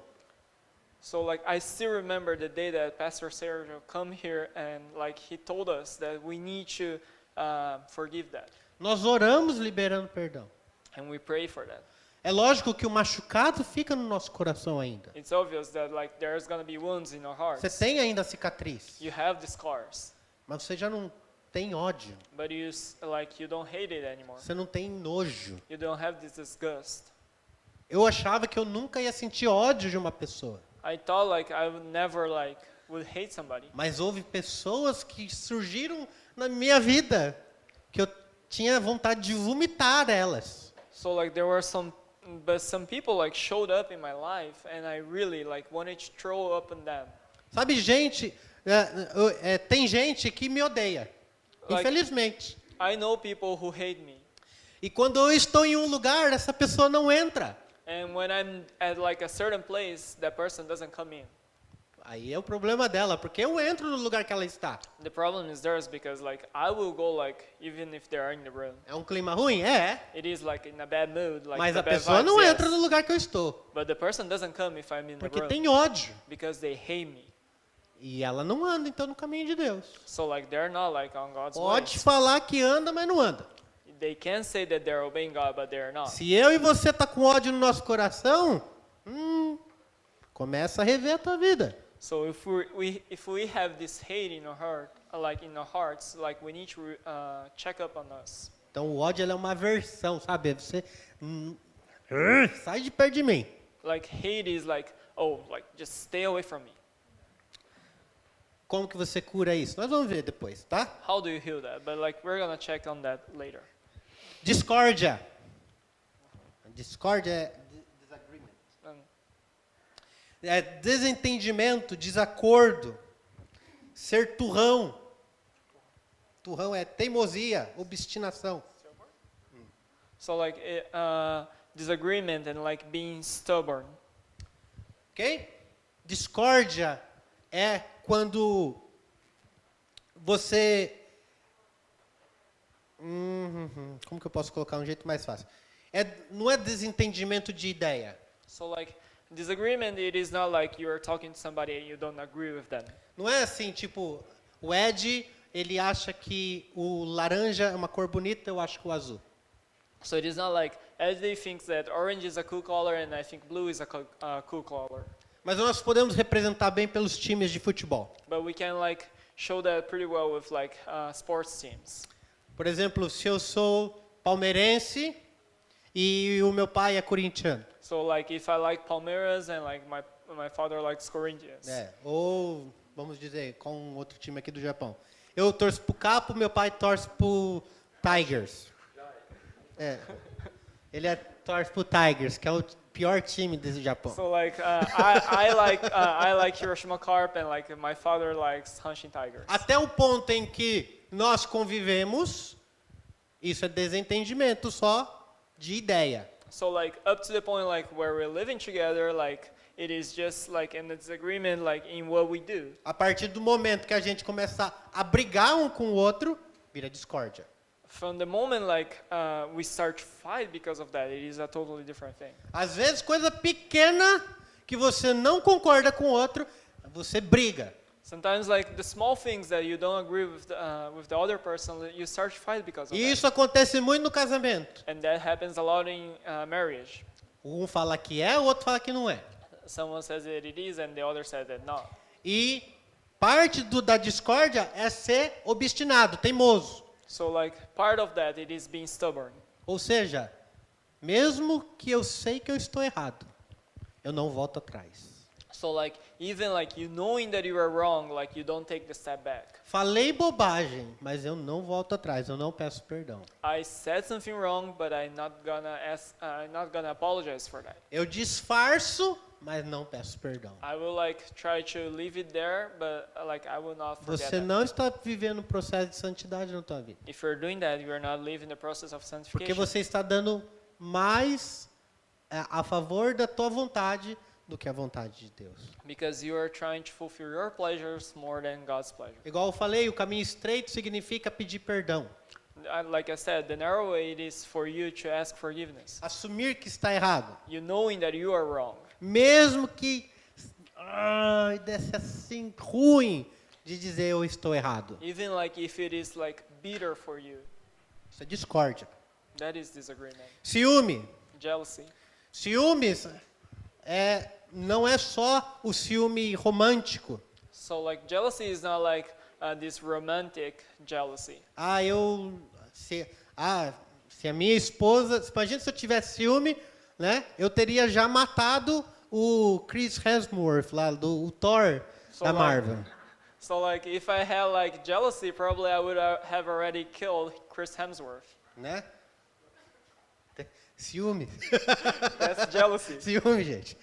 So like I still remember the day that Pastor Sergio come here and like he told us that we need to forgive that. Nós oramos liberando perdão. And we pray for that. É lógico que o machucado fica no nosso coração ainda. It's obvious that like there's going to be wounds in our Você hearts. tem ainda a cicatriz, You have the scars, mas você já não tem ódio. but you don't hate it anymore. Você não tem nojo. You don't have this disgust. Eu achava que eu nunca ia sentir ódio de uma pessoa. I thought like I would never would hate somebody. Mas houve pessoas que surgiram na minha vida que eu tinha vontade de vomitar elas. So like there were some people like showed up in my life and I really like wanted to throw up on them. Sabe, gente, tem gente que me odeia, infelizmente. I know people who hate me. E quando eu estou em um lugar, essa pessoa não entra. And when I'm at like a certain place, that person doesn't come in. Aí é o problema dela, porque eu entro no lugar que ela está. The problem is theirs because like I will go like even if they are in the room. É um clima ruim? É. It is like in a bad mood, like Mas the a bad pessoa vibes, não yes. entra no lugar que eu estou, But the person doesn't come if I'm in the porque room tem ódio. because they hate me. E ela não anda, então, no caminho de Deus. So like they're not like on God's Pode ways. falar que anda, mas não anda. They can say that they're obeying God, but they're not. Se eu e você tá com ódio no nosso coração, começa a rever a tua vida. So if we have this hate in our heart, in our hearts, like we need to check up on us. Então o ódio ele é uma aversão, sabe? Você sai de perto de mim. Like hate is like, oh, like just stay away from me. Como que você cura isso? Nós vamos ver depois, tá? How do you heal that? But like we're gonna check on that later. Discórdia. Discórdia é disagreement. Um, É desentendimento, desacordo, ser turrão. Turrão é teimosia, obstinação. so like disagreement and like being stubborn. Ok? Discórdia é quando você... como que eu posso colocar um jeito mais fácil? Não é desentendimento de ideia. So like disagreement, it is not like you are talking to somebody and you don't agree with them. Não é assim, tipo, o Ed, ele acha que o laranja é uma cor bonita, eu acho que o azul. So it is not like Eddie thinks that orange is a cool color and I think blue is a cool color. Mas nós podemos representar bem pelos times de futebol. But we can like show that pretty well with like sports teams. Por exemplo, se eu sou palmeirense e o meu pai é corintiano. So like if I like Palmeiras and like my father likes Corinthians. Ou, vamos dizer, com um outro time aqui do Japão. Eu torço pro Capo, meu pai torce pro Tigers. Ele torce pro Tigers, que é o pior time desse Japão. So like I like Hiroshima Carp and like my father likes Hanshin Tigers. Até o ponto em que nós convivemos, isso é desentendimento só de ideia. So like up to the point like where we're living together, like it is just like in the disagreement like in what we do. A partir do momento que a gente começa a brigar um com o outro, vira discórdia. From the moment like we start to fight because of that, it is a totally different thing. Às vezes, coisa pequena que você não concorda com o outro, você briga. Sometimes like the small things that you don't agree with the other person, you start to fight because of E that. isso acontece muito no casamento. And that happens a lot in marriage. Um fala que é, o outro fala que não é. Someone says that it is and the other says that not. E parte da discórdia é ser obstinado, teimoso. So like part of that, it is being stubborn. Ou seja, mesmo que eu sei que eu estou errado, eu não volto atrás. So like even like you knowing that you are wrong, like you don't take the step back. Falei bobagem, mas eu não volto atrás, eu não peço perdão. I said something wrong, but I'm not gonna apologize for that. Eu disfarço, mas não peço perdão. I will like try to leave it there, but like I will not forget Você that. não está vivendo um processo de santidade na tua vida. If you're doing that, you are not living the process of Porque sanctification. você está dando mais a favor da tua vontade do que a vontade de Deus. Because you are trying to fulfill your pleasures more than God's pleasure. Igual eu falei, o caminho estreito significa pedir perdão. Like I said, the narrow way it is for you to ask forgiveness. Assumir que está errado. You knowing that you are wrong. Mesmo que desse assim ruim de dizer eu estou errado. Even like if it is like bitter for you. Isso é discórdia. That is disagreement. Ciúme. Jealousy. Ciúmes não é só o ciúme romântico. So like jealousy is not like this romantic jealousy. Se a minha esposa, imagina se eu tivesse ciúme, né? Eu teria já matado o Chris Hemsworth lá o Thor da Marvel. So like if I had like jealousy, probably I would have already killed Chris Hemsworth. Né? Ciúme. That's jealousy. Ciúme, gente.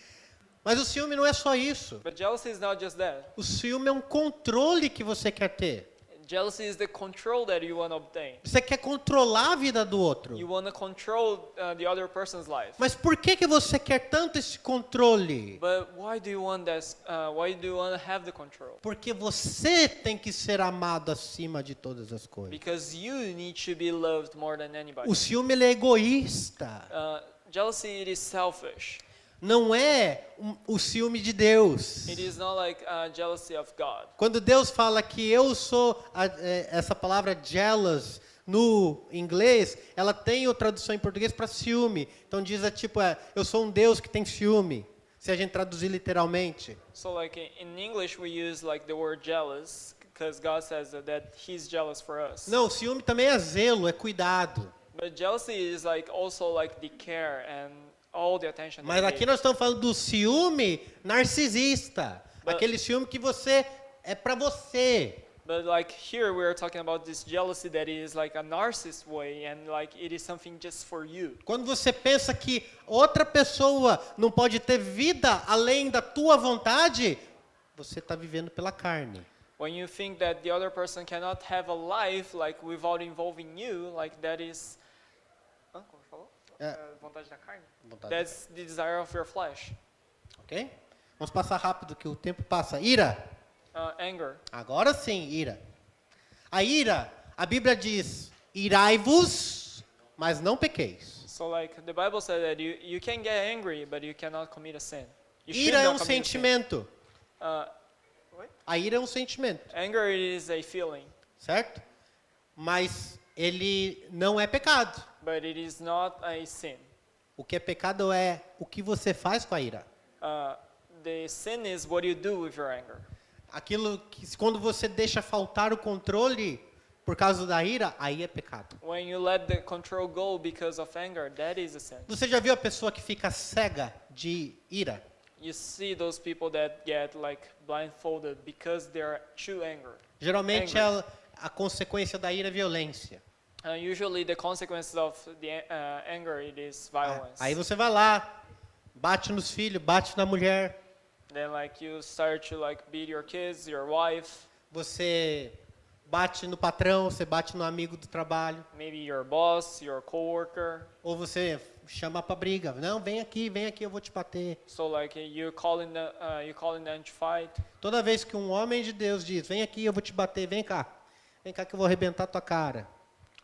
Mas o ciúme não é só isso. But jealousy is not just that. O ciúme é um controle que você quer ter. Jealousy is the control that you want to obtain. Você quer controlar a vida do outro. You want to control the other person's life. Mas por que você quer tanto esse controle? But why do you want this? Why do you want to have the control? Porque você tem que ser amado acima de todas as coisas. Because you need to be loved more than anybody. O ciúme ele é egoísta. Jealousy, it is selfish. Não é o ciúme de Deus. It is not like jealousy of God. Quando Deus fala que eu sou, essa palavra jealous no inglês, ela tem a tradução em português para ciúme. Então diz eu sou um Deus que tem ciúme, se a gente traduzir literalmente. So like in English we use like the word jealous because God says that he's jealous for us. Não, ciúme também é zelo, é cuidado. But jealousy is like also like the care and all the attention. Mas aqui nós estamos falando do ciúme narcisista. Aquele ciúme que você é para você. But like here we are talking about this jealousy that is like a narcissist way and like it is something just for you. Quando você pensa que outra pessoa não pode ter vida além da tua vontade, você está vivendo pela carne. When you think that the other person cannot have a life like without involving you, like that is como falou? Vontade da carne. That's the desire of your flesh. Ok? Vamos passar rápido que o tempo passa. Ira. Anger. Agora sim, ira. A ira, a Bíblia diz, irai-vos, mas não pequeis. So like the Bible says that you can get angry, but you cannot commit a sin. You should Ira é not um commit a sin. sentimento. What? A ira é um sentimento, Anger is a feeling, certo? Mas ele não é pecado. but it is not a sin. O que é pecado é o que você faz com a ira. The sin is what you do with your anger. Aquilo que quando você deixa faltar o controle por causa da ira, aí é pecado. When you let the control go because of anger, that is a sin. Você já viu a pessoa que fica cega de ira? You see those people that get like blindfolded because they are too angry. Geralmente Angry. a consequência da ira é violência. Usually the consequences of the anger it is violence. Aí você vai lá, bate nos filhos, bate na mulher, Then like you start to like beat your kids, your wife, você bate no patrão, você bate no amigo do trabalho, maybe your boss, your coworker. ou você chama pra briga. Não, vem aqui, eu vou te bater. So like you calling them to fight. Toda vez que um homem de Deus diz, vem aqui, eu vou te bater, vem cá que eu vou arrebentar tua cara.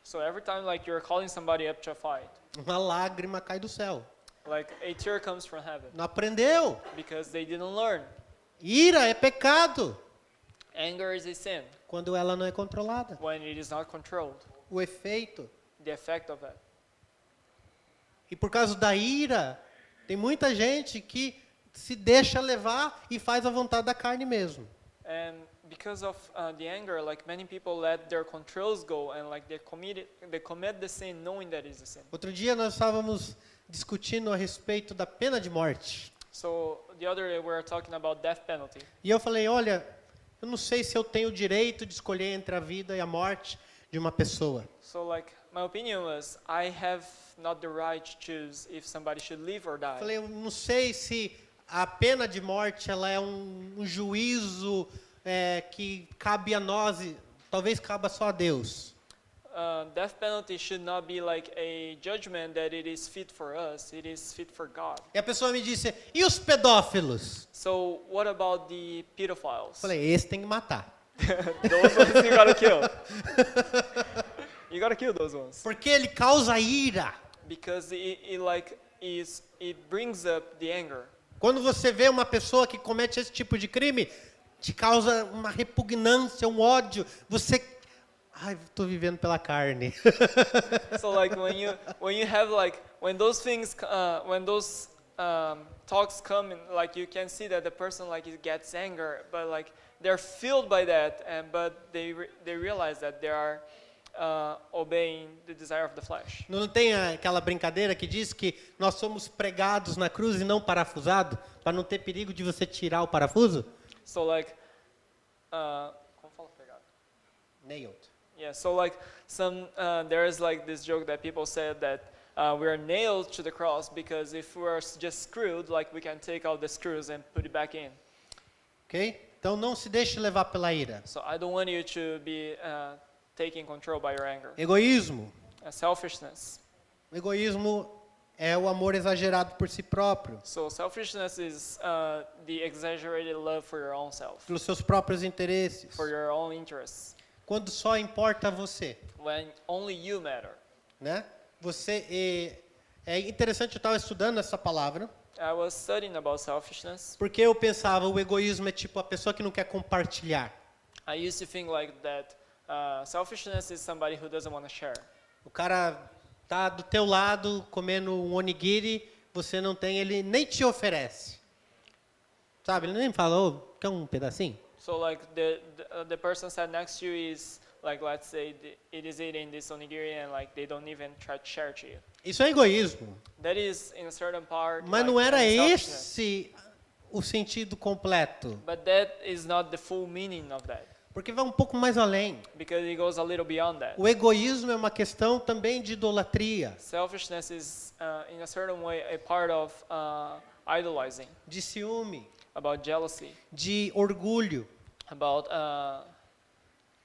So every time like you're calling somebody up to a fight, Uma lágrima cai do céu. like a tear comes from heaven Não aprendeu. because they didn't learn. Ira é pecado Anger is a sin quando ela não é controlada. when it is not controlled. O efeito. The effect of it. E por causa da ira, tem muita gente que se deixa levar e faz a vontade da carne mesmo. And because of the anger, like many people let their controls go and like they commit the sin knowing that is a sin. Outro dia nós estávamos discutindo a respeito da pena de morte. So the other day we were talking about death penalty. E eu falei, olha, eu não sei se eu tenho o direito de escolher entre a vida e a morte de uma pessoa. So like my opinion was I have not the right to choose if somebody should live or Eu die. falei, eu não sei se a pena de morte ela é um juízo que cabe a nós, talvez caba só a Deus. Death penalty should not be like a judgment that it is fit for us. It is fit for God. E a pessoa me disse, e os pedófilos? So what about the Eu pedophiles? falei, esse tem que matar. Those ones you gotta kill. You gotta kill those ones Porque ele causa ira. because it brings up the anger. Quando você vê uma pessoa que comete esse tipo de crime, te causa uma repugnância, um ódio. Você, estou vivendo pela carne. So like when those things talks come in, like you can see that the person like it gets anger, but like they're filled by that, but they realize that they are obeying the desire of the flesh. Não tem aquela brincadeira que diz que nós somos pregados na cruz e não parafusados, para não ter perigo de você tirar o parafuso? So like, como fala pregado? Nailed. Yeah. So like there is like this joke that people said that we are nailed to the cross because if we are just screwed, like we can take out the screws and put it back in. Ok? Então não se deixe levar pela ira. So I don't want you to be taken control by your anger. Egoísmo. Selfishness. Egoísmo é o amor exagerado por si próprio, So selfishness is the exaggerated love for your own self, pelos seus próprios interesses, for your own interests, quando só importa você, when only you matter. né? Você é interessante, eu estava estudando essa palavra, I was studying about selfishness. porque eu pensava o egoísmo é tipo a pessoa que não quer compartilhar. I used to think like that selfishness is somebody who doesn't want to share. O cara tá do teu lado comendo um onigiri, você não tem, ele nem te oferece. Sabe, ele nem falou, quer um pedacinho? So like the person sat next to you is like, let's say it is eating this onigiri and like they don't even try to share to you. Isso é egoísmo. That is in a certain part. Mas like, não era selfishness. esse o sentido completo. But that is not the full meaning of that, Porque vai um pouco mais além. because it goes a little beyond that. O egoísmo é uma questão também de idolatria, Selfishness is, in a certain way, a part of idolizing, de ciúme, about jealousy, de orgulho, about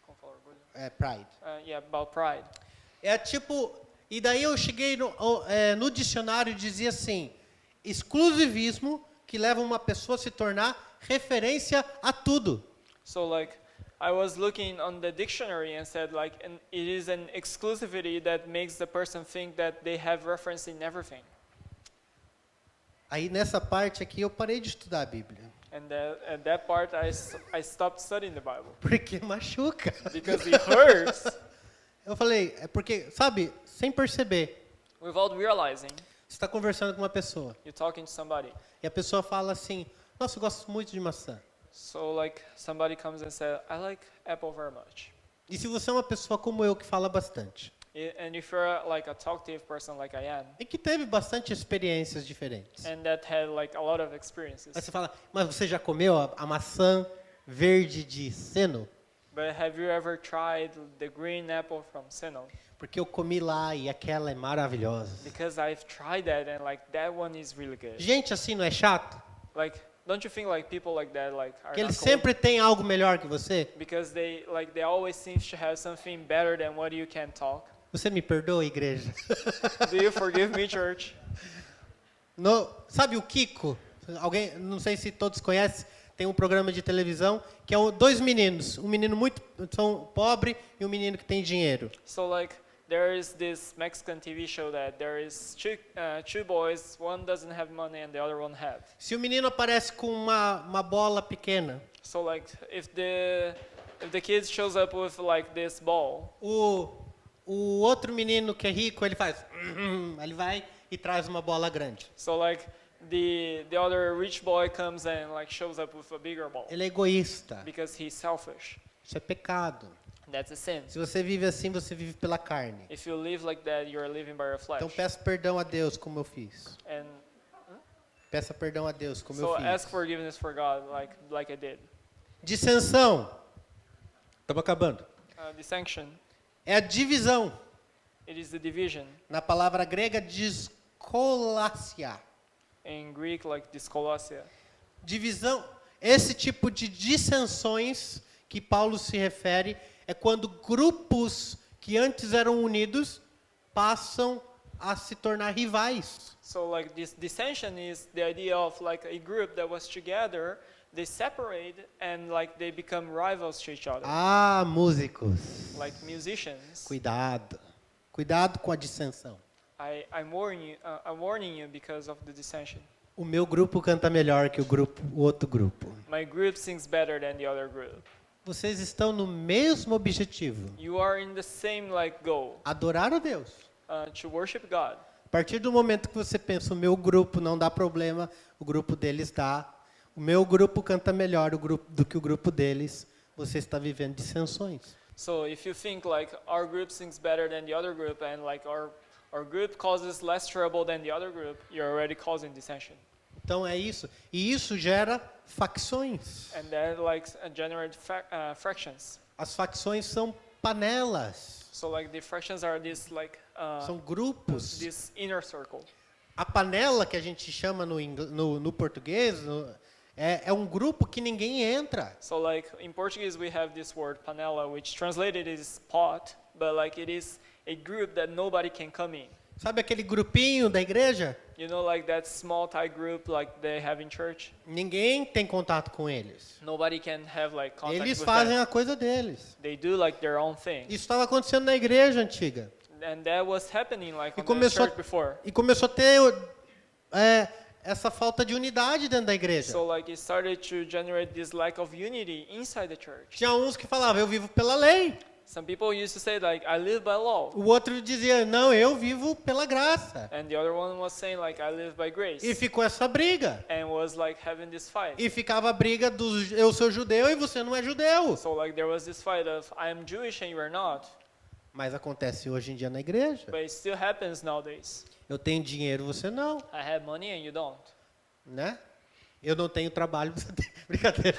como fala orgulho? pride. About pride. É tipo, e daí eu cheguei no dicionário e dizia assim, exclusivismo que leva uma pessoa a se tornar referência a tudo. So like, I was looking on the dictionary and said like, it is an exclusivity that makes the person think that they have reference in everything. Aí nessa parte aqui eu parei de estudar a Bíblia, And at that part, I stopped studying the Bible porque machuca. because it hurts Eu falei, é porque, sabe, sem perceber, without realizing. você está conversando com uma pessoa You're talking to somebody. e a pessoa fala assim, nossa, eu gosto muito de maçã. So like somebody comes and says, I like apple very much. E se você é uma pessoa como eu que fala bastante And if you're like a talkative person like I am, e que teve bastante experiências diferentes, and that had like a lot of experiences, aí você fala, mas você já comeu a maçã verde de seno? but have you ever tried the green apple from Sino? Porque eu comi lá e aquela é maravilhosa. Because I've tried that and like that one is really good. Gente assim não é chato? Like, don't you think like people like that like are Que not eles cool? sempre têm algo melhor que você? Because they always seem to have something better than what you can talk. Você me perdoa, igreja? Do you forgive me, church? Sabe o Kiko? Alguém, não sei se todos conhecem, tem um programa de televisão que é dois meninos, um menino muito pobre e um menino que tem dinheiro. So like there is this Mexican TV show that there is two boys, one doesn't have money and the other one have. Se o menino aparece com uma bola pequena, So like if the kid shows up with like this ball, o outro menino que é rico, ele faz, ele vai e traz uma bola grande. so like the other rich boy comes and like shows up with a bigger ball Ele é egoísta. because he's selfish. Isso é pecado. That's a sin. Se você vive assim, você vive pela carne. If you live like that, you're living by your flesh. Então peça perdão a Deus como eu fiz. And Peça perdão a Deus como so eu fiz. ask forgiveness for God like I did. Dissensão. Estamos acabando. Dissension, É a divisão. it is the division. Na palavra grega, diskolasia. In Greek, like dyskolasia. Divisão. Esse tipo de dissensões que Paulo se refere é quando grupos que antes eram unidos passam a se tornar rivais. So like this dissension is the idea of like a group that was together, they separate and like they become rivals to each other. Ah, músicos. Like musicians. Cuidado. Cuidado com a dissensão. I'm warning you because of the dissension. O meu grupo canta melhor que o outro grupo. My group sings better than the other group. Vocês estão no mesmo objetivo. You are in the same like goal, Adorar a Deus. to worship God. A partir do momento que você pensa, o meu grupo não dá problema, o grupo deles dá. o meu grupo canta melhor do que o grupo deles, você está vivendo dissensões. So if you think like our group sings better than the other group and like our group causes less trouble than the other group, you're already causing dissension. Então é isso. E isso gera facções. And that like generate fractions. As facções são panelas, So like the fractions are this like são grupos. this inner circle. A panela que a gente chama no português é um grupo que ninguém entra. So like in Portuguese we have this word panela, which translated is pot, but like it is a group that nobody can come in. Sabe aquele grupinho da igreja? You know, like that small tight group like they have in church. Ninguém tem contato com eles. Nobody can have like contact Eles with fazem them. a coisa deles. They do like their own thing. Isso estava acontecendo na igreja antiga. And that was happening like E on the começou, church before. e começou a ter essa falta de unidade dentro da igreja. So like it started to generate this lack of unity inside the church. Tinha uns que falavam, eu vivo pela lei. Some people used to say like I live by law. O outro dizia, não, eu vivo pela graça. And the other one was saying like I live by grace. E ficou essa briga. And was like having this fight. E ficava a briga dos eu sou judeu e você não é judeu. So like there was this fight of I am Jewish and you are not. Mas acontece hoje em dia na igreja. But it still happens nowadays. Eu tenho dinheiro, você não, I have money and you don't. né? Eu não tenho trabalho, você tem. Brincadeira.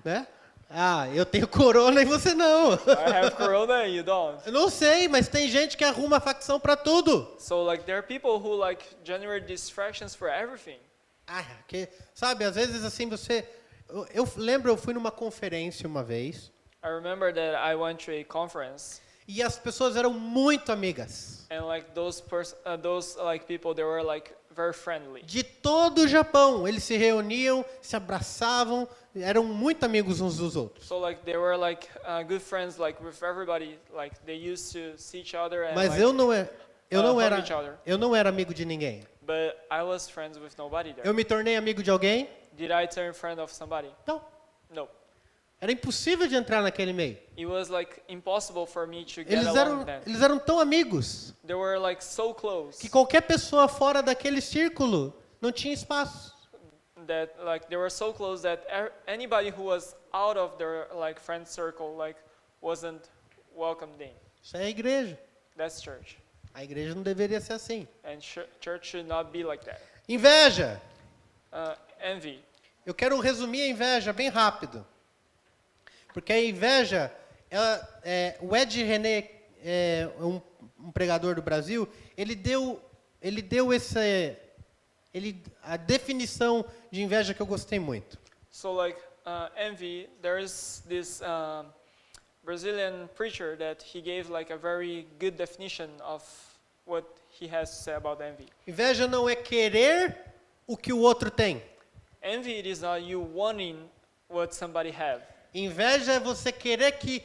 Né? Ah, eu tenho corona e você não. I have corona and you don't. Eu não sei, mas tem gente que arruma facção para tudo. So like there are people who like generate distractions for everything. Ah, sabe, às vezes assim você... Eu lembro, eu fui numa conferência uma vez I remember that I went to a conference e as pessoas eram muito amigas. and like those like people they were like very friendly. De todo o Japão, eles se reuniam, se abraçavam, eram muito amigos uns dos outros. So like they were like good friends like with everybody, like they used to see each other and Mas like, eu não era, hug each other. eu não era amigo de ninguém. But I was friends with nobody there. Eu me tornei amigo de alguém? Did I turn friend of somebody? Não. No. Era impossível de entrar naquele meio. It was like impossible for me to get Eles along with them. eram tão amigos They were like so close que qualquer pessoa fora daquele círculo não tinha espaço. that like they were so close that anybody who was out of their like friend circle like wasn't welcomed in. Isso é a igreja. That's church. A igreja não deveria ser assim. And church should not be like that. Inveja. Envy. Eu quero resumir a inveja bem rápido. Porque a inveja, o Ed René, um pregador do Brasil, ele deu a definição de inveja que eu gostei muito. So like envy, there is this Brazilian preacher that he gave like a very good definition of what he has to say about envy. Inveja não é querer o que o outro tem. Envy it is not you wanting what somebody have. Inveja é você querer que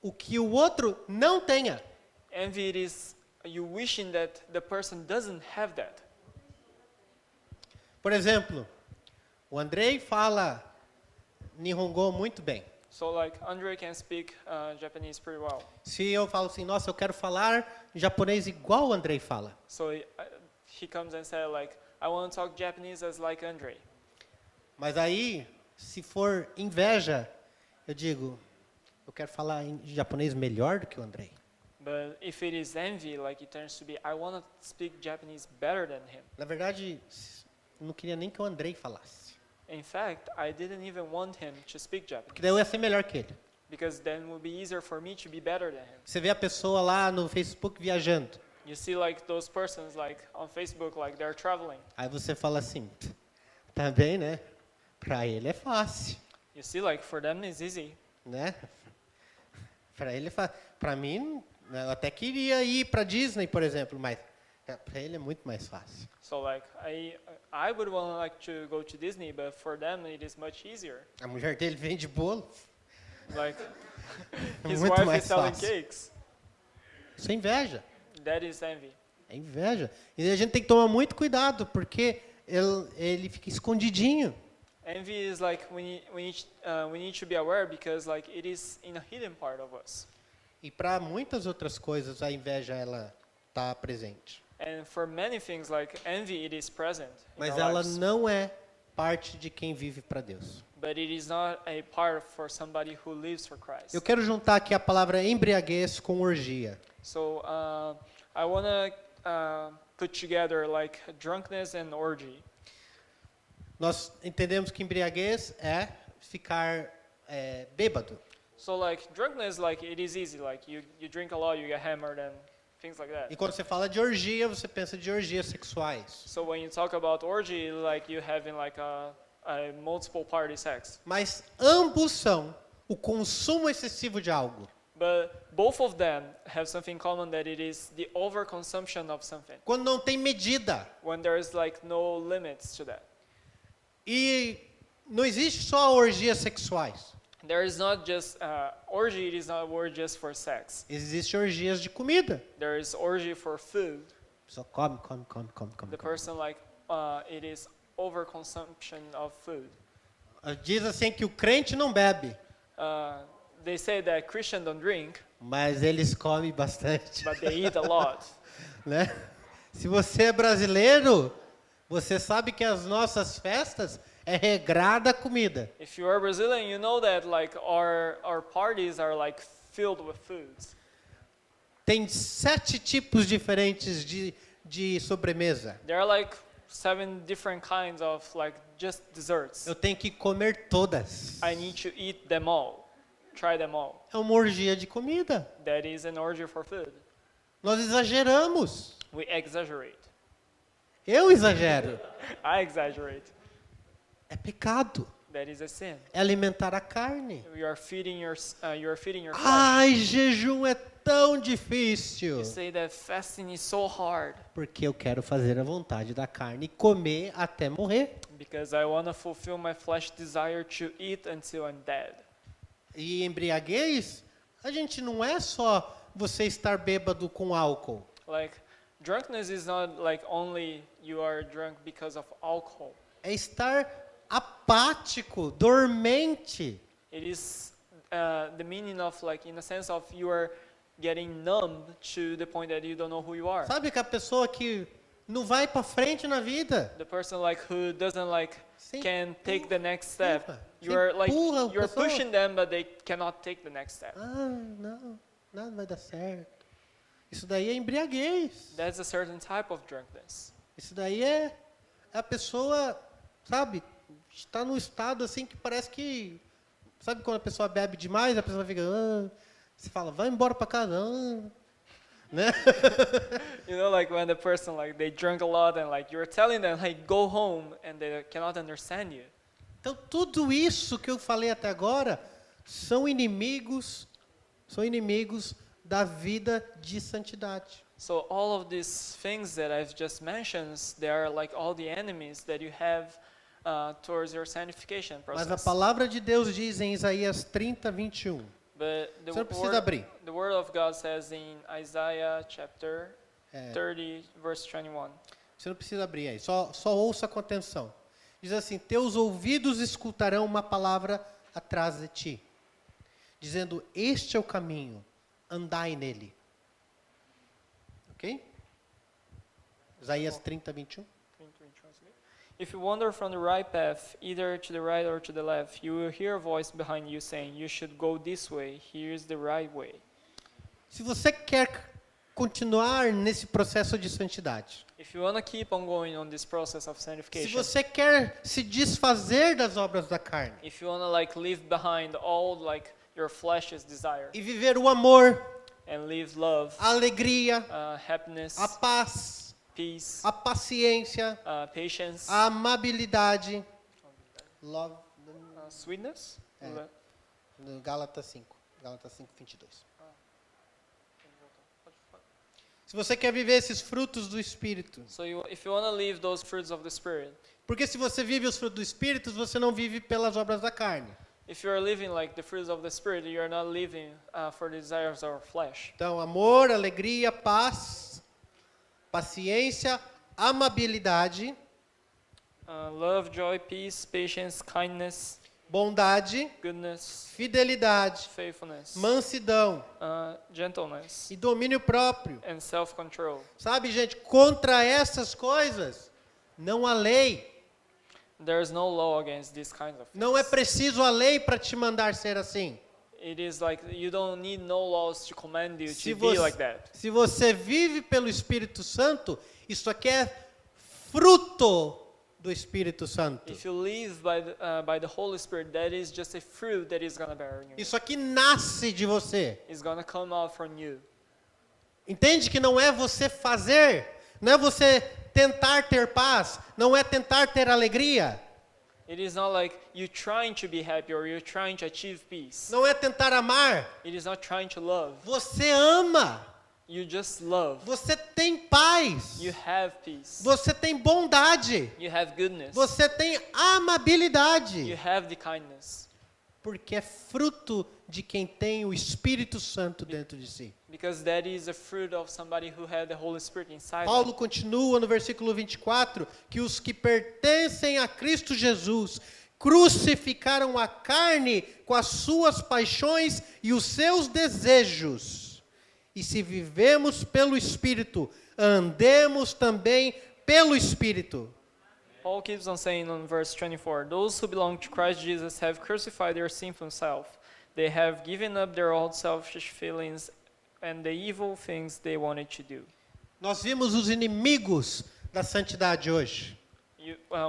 o que o outro não tenha. Envy it is you wishing that the person doesn't have that. Por exemplo, o Andrei fala Nihongo muito bem. So like Andre can speak Japanese pretty well. Se eu falo assim, nossa, eu quero falar japonês igual o Andrei fala. So he comes and says like, I want to talk Japanese as like Andre. Mas aí, se for inveja, eu digo, eu quero falar em japonês melhor do que o Andrei. But if it is envy, like it turns to be, I want to speak Japanese better than him. Na verdade, eu não queria nem que o Andrei falasse. In fact, I didn't even want him to speak Japanese. Porque daí eu ia ser melhor que ele. Because then it would be easier for me to be better than him. Você vê a pessoa lá no Facebook viajando. You see like those persons like on Facebook, like they're traveling. Aí você fala assim, tá bem, né? Pra ele é fácil, You see like for them it's easy. né? Pra ele é fácil. Pra mim, eu até queria ir pra Disney, por exemplo, mas pra ele é muito mais fácil. So like I would want like to go to Disney, but for them it is much easier. A mulher dele vende bolo. Like É his muito wife mais is selling fácil. cakes. Isso é inveja. That is envy. É inveja. E a gente tem que tomar muito cuidado, porque ele fica escondidinho. Envy is like we need to be aware because like it is in a hidden part of us. E para muitas outras coisas, a inveja ela está presente. And for many things like envy, it is present. In Mas our ela lives. não é parte de quem vive para Deus. but it is not a part for somebody who lives for Christ. Eu quero juntar aqui a palavra embriaguez com orgia. So I want to put together like drunkenness and orgy. Nós entendemos que embriaguez é ficar bêbado. So like drunkenness, like it is easy. Like you drink a lot, you get hammered and things like that. E quando você fala de orgia, você pensa de orgias sexuais. So when you talk about orgy, like you having like a multiple party sex. Mas ambos são o consumo excessivo de algo. But both of them have something in common, that it is the overconsumption of something. Quando não tem medida. When there is like no limits to that. E não existe só orgias sexuais. There is not just orgy. It is not a word just for sex. Existem orgias de comida. There is orgy for food. Só come. The person like it is overconsumption of food. Diz assim que o crente não bebe, They say that Christians don't drink, mas eles comem bastante. but they eat a lot. Né? Se você é brasileiro, você sabe que as nossas festas é regrada a comida. If you are Brazilian, you know that like our parties are like filled with foods. Tem 7 tipos diferentes de sobremesa. There are like 7 different kinds of like just desserts. Eu tenho que comer todas. I need to eat them all, try them all. É uma orgia de comida. That is an orgy for food. Nós exageramos. We exaggerate. Eu exagero. I exaggerate. É pecado. That is a sin. É alimentar a carne. You are feeding your flesh. Ai, jejum é tão difícil. You say that fasting is so hard Porque eu quero fazer a vontade da carne e comer até morrer. because I want to fulfill my flesh desire to eat until I'm dead. E embriaguez, a gente não é só você estar bêbado com álcool. Like drunkenness is not like only you are drunk because of alcohol. É estar apático, dormente. It is the meaning of like in a sense of you are getting numb to the point that you don't know who you are. Sabe que a pessoa que não vai para frente na vida. The person like who doesn't like Você can take the next step. empurra. You Você are like empurra a you are pessoa. pushing them, but they cannot take the next step. Ah, não, nada vai dar certo. Isso daí é embriaguez. That's a certain type of drunkenness. Isso daí é a pessoa, sabe, está num estado assim que parece que, sabe quando a pessoa bebe demais, a pessoa fica, você fala, vai embora para casa, né? You know, like when the person like they drunk a lot and like you're telling them like go home and they cannot understand you. Então tudo isso que eu falei até agora são inimigos da vida de santidade. So all of these things that I've just mentioned, they are like all the enemies that you have towards your sanctification Mas a process. palavra de Deus diz em Isaías 30, 21. But Você não precisa abrir. the word of God says in Isaiah chapter É, 30, verse 21. você não precisa abrir aí, só ouça com atenção. Diz assim, teus ouvidos escutarão uma palavra atrás de ti, dizendo, este é o caminho, andai nele. Ok? Isaías 30, 21. If you wander from the right path, either to the right or to the left, you will hear a voice behind you saying, you should go this way, here's the right way. Se você quer continuar nesse processo de santidade, If you want to keep on going on this process of se sanctification, você quer se desfazer das obras da carne if you want to like leave behind all like your flesh's desire e viver o amor, and live love, a alegria, happiness, a paz, peace, a paciência, patience, a amabilidade, love, sweetness, no Gálatas 5, 22. Se você quer viver esses frutos do Espírito, So if you want to live those fruits of the Spirit, porque se você vive os frutos do Espírito, você não vive pelas obras da carne. if you are living like the fruits of the Spirit, you are not living for the desires of our flesh. Então, amor, alegria, paz, paciência, amabilidade, Love, joy, peace, patience, kindness, bondade, goodness, fidelidade, faithfulness, mansidão gentleness, e domínio próprio. and self-control. Sabe, gente, contra essas coisas não há lei. There is no law against these kinds of things. Não é preciso a lei para te mandar ser assim. It is like you don't need no laws to command you Se to be você, like that. se você vive pelo Espírito Santo, isso aqui é fruto do Espírito Santo. If you live by the Holy Spirit, that is just a fruit that is gonna bear in you. Isso aqui nasce de você. It's gonna come out from you. Entende que não é você fazer, não é você tentar ter paz, não é tentar ter alegria, It is not like you trying to be happy or you're trying to achieve peace. não é tentar amar. It is not trying to love. Você ama, You just love. você tem paz, You have peace. você tem bondade, You have goodness. você tem amabilidade, You have the kindness. porque é fruto de quem tem o Espírito Santo dentro de si. Because that is a fruit of somebody who had the Holy Spirit inside them. Paulo continua no versículo 24, que os que pertencem a Cristo Jesus crucificaram a carne com as suas paixões e os seus desejos. E se vivemos pelo Espírito, andemos também pelo Espírito. Paul keeps on saying on verse 24, those who belong to Christ Jesus have crucified their sinful self. They have given up their old selfish feelings and the evil things they wanted to do. Nós vimos os inimigos da santidade hoje.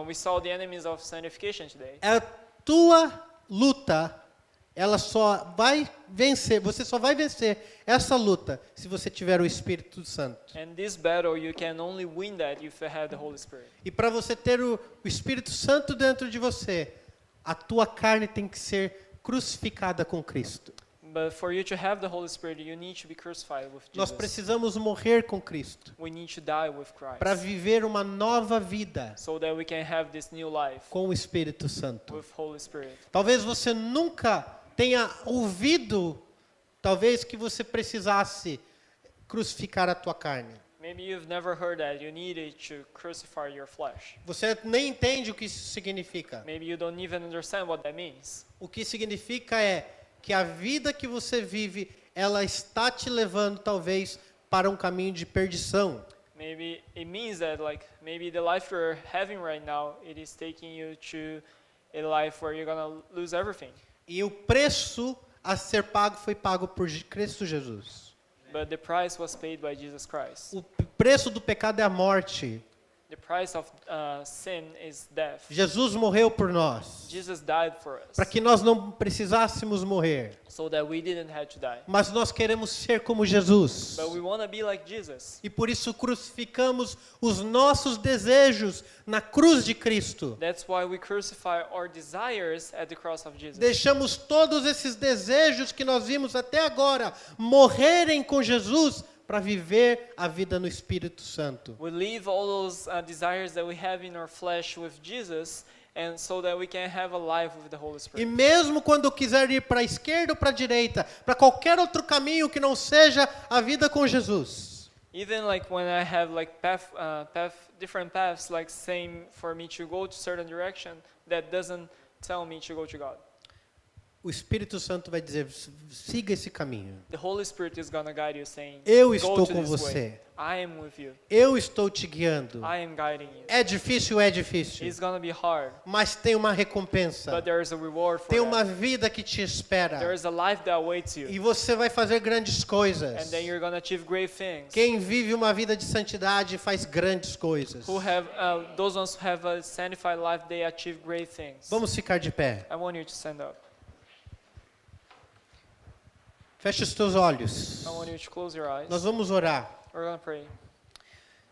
We saw the enemies of sanctification today. A tua luta, ela só vai vencer, você só vai vencer essa luta se você tiver o Espírito Santo. And this battle, you can only win that if you have the Holy Spirit. E para você ter o Espírito Santo dentro de você, a tua carne tem que ser crucificada com Cristo. But for you to have the Holy Spirit, you need to be crucified with Nós Jesus. precisamos morrer com Cristo We need to die with Christ para viver uma nova vida so that we can have this new life com o Espírito Santo. with Holy Spirit. Talvez você nunca tenha ouvido, talvez que você precisasse crucificar a tua carne. Maybe you've never heard that you needed to crucify your flesh. Você nem entende o que isso significa. Maybe you don't even understand what that means. O que significa é que a vida que você vive, ela está te levando talvez para um caminho de perdição. Maybe it means that maybe the life you're having right now, it is taking you to a life where you're going to lose everything. E o preço a ser pago foi pago por Cristo Jesus. But the price was paid by Jesus Christ. O preço do pecado é a morte. The price of sin is death. Jesus morreu por nós, Jesus died for us para que nós não precisássemos morrer. so that we didn't have to die. Mas nós queremos ser como Jesus. But we want to be like Jesus. E por isso crucificamos os nossos desejos na cruz de Cristo. That's why we crucify our desires at the cross of Jesus. Deixamos todos esses desejos que nós vimos até agora morrerem com Jesus para viver a vida no Espírito Santo. We leave all those desires that we have in our flesh with Jesus, and so that we can have a life with the Holy E Spirit. mesmo quando eu quiser ir para a esquerda ou para a direita, para qualquer outro caminho que não seja a vida com Jesus, Even like when I have like different paths, like saying for me to go to certain direction, that doesn't tell me to go to God. o Espírito Santo vai dizer, siga esse caminho. The Holy Spirit is gonna guide you, saying, Eu "Go estou to com this você. way. I am with you. Eu estou te guiando. I am guiding you." É difícil, é difícil. It's gonna be hard, Mas tem uma recompensa. but there is a reward for Tem uma that. vida que te espera. There is a life that awaits you, E você vai fazer grandes coisas. and then you're gonna achieve great things. Quem vive uma vida de santidade faz grandes coisas. Who have those ones who have a sanctified life, they achieve great things. Vamos ficar de pé. I want you to stand up. Feche os teus olhos. I want you to close your eyes. Nós vamos orar. We're gonna pray.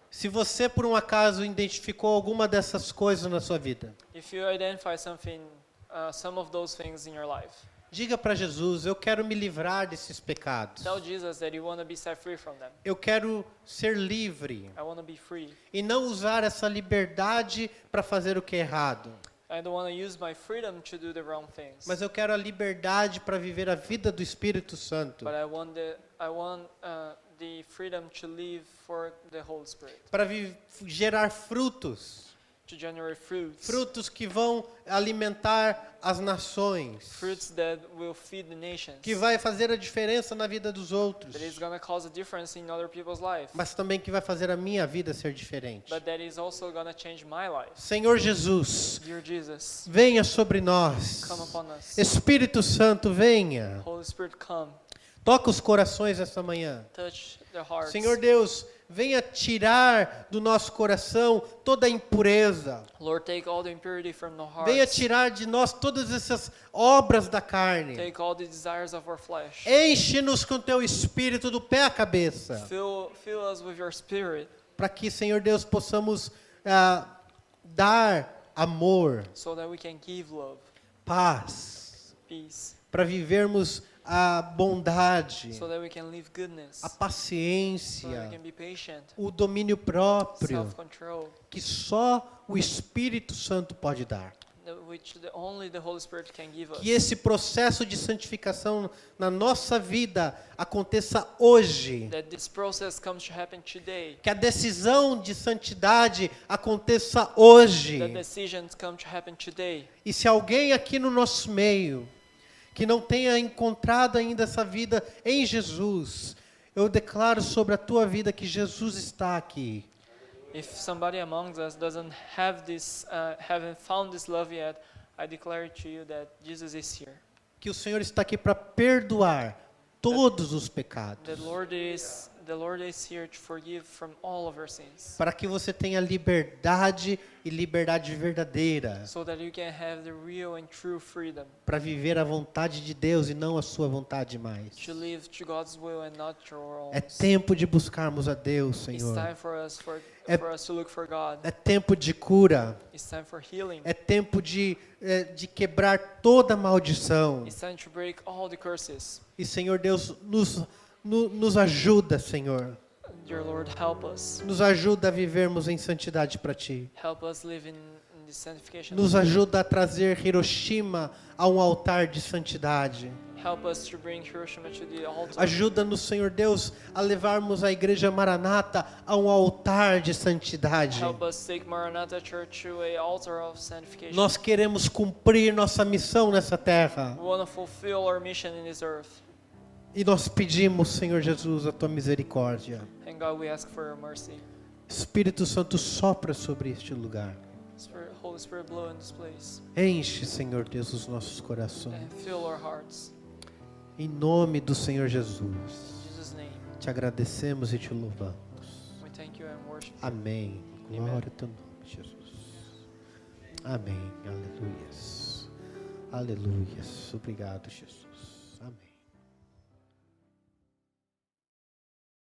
Se você por um acaso identificou alguma dessas coisas na sua vida, If you identify something, some of those things in your life, diga para Jesus, eu quero me livrar desses pecados. tell Jesus that you want to be set free from them. Eu quero ser livre I want to be free. e não usar essa liberdade para fazer o que é errado. I don't want to use my freedom to do the wrong things. Mas eu quero a liberdade para viver a vida do Espírito Santo, But I want the freedom to live for the Holy Spirit. para gerar frutos. to generate fruits. Frutos que vão alimentar as nações. Fruits that will feed the nations. Que vai fazer a diferença na vida dos outros. That is going to cause a difference in other people's life. Mas também que vai fazer a minha vida ser diferente. But that is also going to change my life. Senhor Jesus, Dear Jesus, venha sobre nós. come upon us. Espírito Santo, venha. Holy Spirit, come. Toca os corações esta manhã. Touch their hearts. Senhor Deus, venha tirar do nosso coração toda a impureza. Lord, take all the impurity from the hearts. Venha tirar de nós todas essas obras da carne. Take all the desires of our flesh. Enche-nos com teu espírito do pé à cabeça. Fill us with your spirit. Para que, Senhor Deus, possamos dar amor, So that we can give love, paz, peace. para vivermos a bondade, So that we can live goodness. a So that we paciência, can be patient. o domínio próprio, Self-control. que só o Espírito Santo pode dar. Which only the Holy Spirit can give us. Que esse processo de santificação na nossa vida aconteça hoje. That this process comes to happen today. Que a decisão de santidade aconteça hoje. That decisions come to happen today. E se alguém aqui no nosso meio que não tenha encontrado ainda essa vida em Jesus, eu declaro sobre a tua vida que Jesus está aqui. If somebody among us doesn't have this, haven't found this love yet, I declare to you that Jesus is here. Que o Senhor está aqui para perdoar todos os pecados. The Lord is here to forgive from all of our sins. Para que você tenha liberdade e liberdade verdadeira. So that you can have the real and true freedom. Para viver a vontade de Deus e não a sua vontade mais. To live to God's will and not your own. É tempo de buscarmos a Deus, It's Senhor. time for us to look for God. É tempo de cura. It's time for healing. É tempo de quebrar toda maldição. It's time to break all the curses. E, Senhor Deus, nos ajuda, Senhor. Dear Lord, help us. Nos ajuda a vivermos em santidade para Ti. Help us live in this sanctification. Nos ajuda a trazer Hiroshima a um altar de santidade. Help us to bring Hiroshima to the altar. Ajuda-nos, Senhor Deus, a levarmos a Igreja Maranata a um altar de santidade. Help us take Maranatha Church to an altar of sanctification. Nós queremos cumprir nossa missão nessa terra. We want to fulfill our mission in this earth. E nós pedimos, Senhor Jesus, a Tua misericórdia. And God, we ask for your mercy. Espírito Santo, sopra sobre este lugar. Holy Spirit, blow in this place. Enche, Senhor Deus, os nossos And corações. fill our hearts. Em nome do Senhor Jesus. In Jesus' name, Te agradecemos e te louvamos. we thank you and worship you. Amém. Amém. Glória ao teu nome, Jesus. Amém. Aleluias. Aleluias. Obrigado, Jesus. Amém.